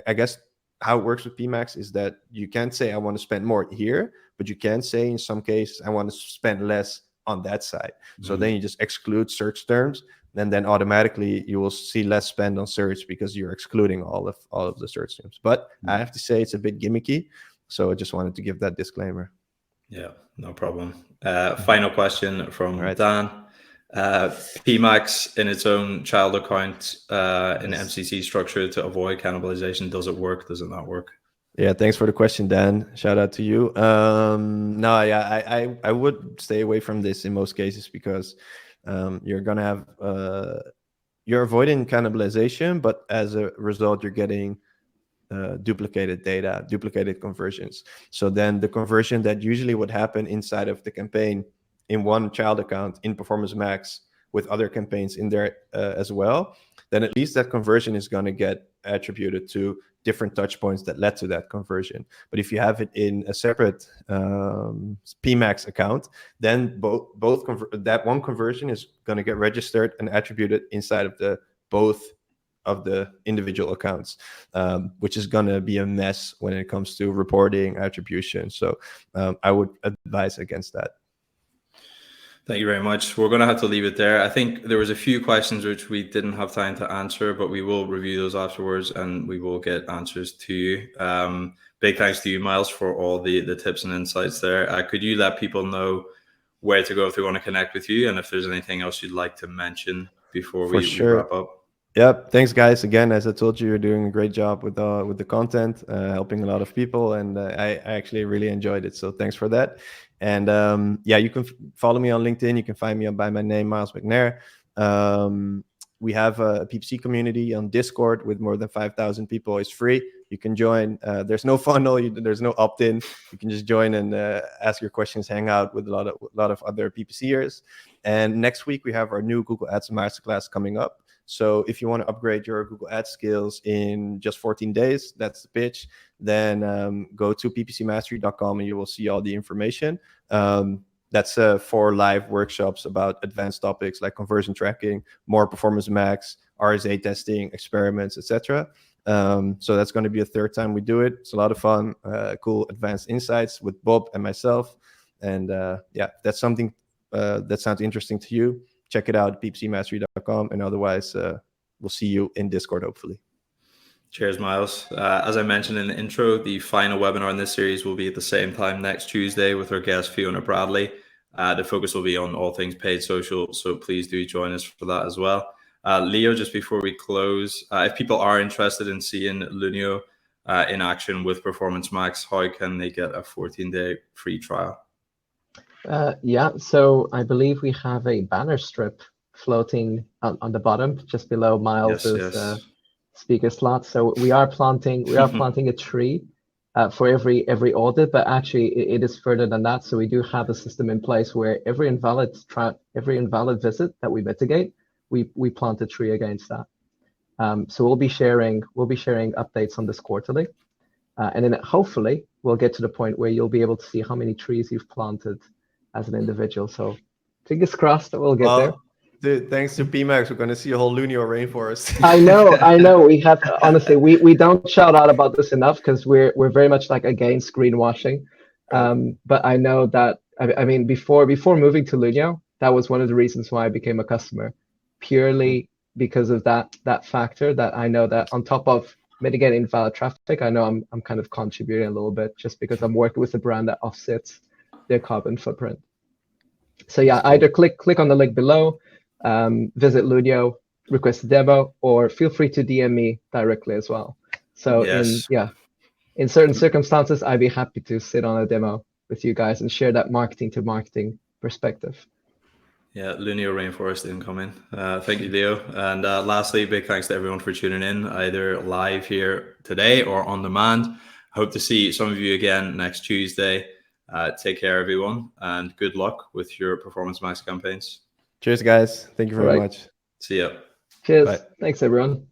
A: I guess how it works with PMax is that you can't say I want to spend more here, but you can say in some cases I want to spend less on that side. So then you just exclude search terms, and then automatically you will see less spend on search because you're excluding all of the search terms. But I have to say it's a bit gimmicky, so I just wanted to give that disclaimer.
B: Yeah, no problem. Final question from Dan. PMax in its own child account in MCC structure to avoid cannibalization. Does it work? Does it not work?
A: Yeah, thanks for the question, Dan. Shout out to you. No, yeah, I would stay away from this in most cases because you're gonna have you're avoiding cannibalization, but as a result, you're getting duplicated data, duplicated conversions. So then the conversion that usually would happen inside of the campaign in one child account in Performance Max with other campaigns in there as well, then at least that conversion is going to get attributed to different touch points that led to that conversion. But if you have it in a separate PMax account, then that one conversion is going to get registered and attributed inside of the both of the individual accounts, which is going to be a mess when it comes to reporting attribution. So I would advise against that.
B: Thank you very much. We're going to have to leave it there. I think there was a few questions which we didn't have time to answer, but we will review those afterwards and we will get answers to you. Big thanks to you, Miles, for all the tips and insights there. Could you let people know where to go if they want to connect with you and if there's anything else you'd like to mention before we wrap up?
A: Yep. Thanks, guys. Again, as I told you, you're doing a great job with the content, helping a lot of people, and I actually really enjoyed it. So thanks for that. And yeah, you can follow me on LinkedIn. You can find me by my name, Miles McNair. We have a PPC community on Discord with more than 5,000 people. It's free. You can join. There's no funnel. There's no opt-in. You can just join and ask your questions, hang out with a lot of other PPCers. And next week, we have our new Google Ads Masterclass coming up. So if you want to upgrade your Google Ads skills in just 14 days, that's the pitch, then go to ppcmastery.com and you will see all the information. That's 4 live workshops about advanced topics like conversion tracking, more Performance Max, RSA testing, experiments, etc. So that's going to be a 3rd time we do it. It's a lot of fun, cool advanced insights with Bob and myself. And yeah, that's something that sounds interesting to you. Check it out, ppcmastery.com, and otherwise, we'll see you in Discord, hopefully.
B: Cheers, Miles. As I mentioned in the intro, the final webinar in this series will be at the same time next Tuesday with our guest, Fiona Bradley. The focus will be on all things paid social, so please do join us for that as well. Leo, just before we close, if people are interested in seeing Lunio in action with Performance Max, how can they get a 14-day free trial?
C: Yeah, so I believe we have a banner strip floating on the bottom, just below Miles's speaker slot. So we are planting a tree for every audit, but actually it is further than that. So we do have a system in place where every invalid visit that we mitigate, we plant a tree against that. So we'll be sharing updates on this quarterly, and then hopefully we'll get to the point where you'll be able to see how many trees you've planted as an individual. So fingers crossed that we'll get there.
A: Dude, thanks to PMax, we're going to see a whole Lunio rainforest.
C: I know. We have honestly, we don't shout out about this enough because we're very much like against greenwashing. But I know that I mean before moving to Lunio, that was one of the reasons why I became a customer, purely because of that factor. That I know that on top of mitigating invalid traffic, I know I'm kind of contributing a little bit just because I'm working with a brand that offsets their carbon footprint. So yeah, either click on the link below, visit Lunio, request a demo, or feel free to DM me directly as well. So in certain circumstances, I'd be happy to sit on a demo with you guys and share that marketing to marketing perspective.
B: Yeah, Lunio rainforest incoming. Thank you, Leo. And lastly, big thanks to everyone for tuning in, either live here today or on demand. Hope to see some of you again next Tuesday. Take care, everyone, and good luck with your Performance Max campaigns.
A: Cheers, guys. Thank you very much.
B: See ya.
C: Cheers. Bye. Thanks, everyone.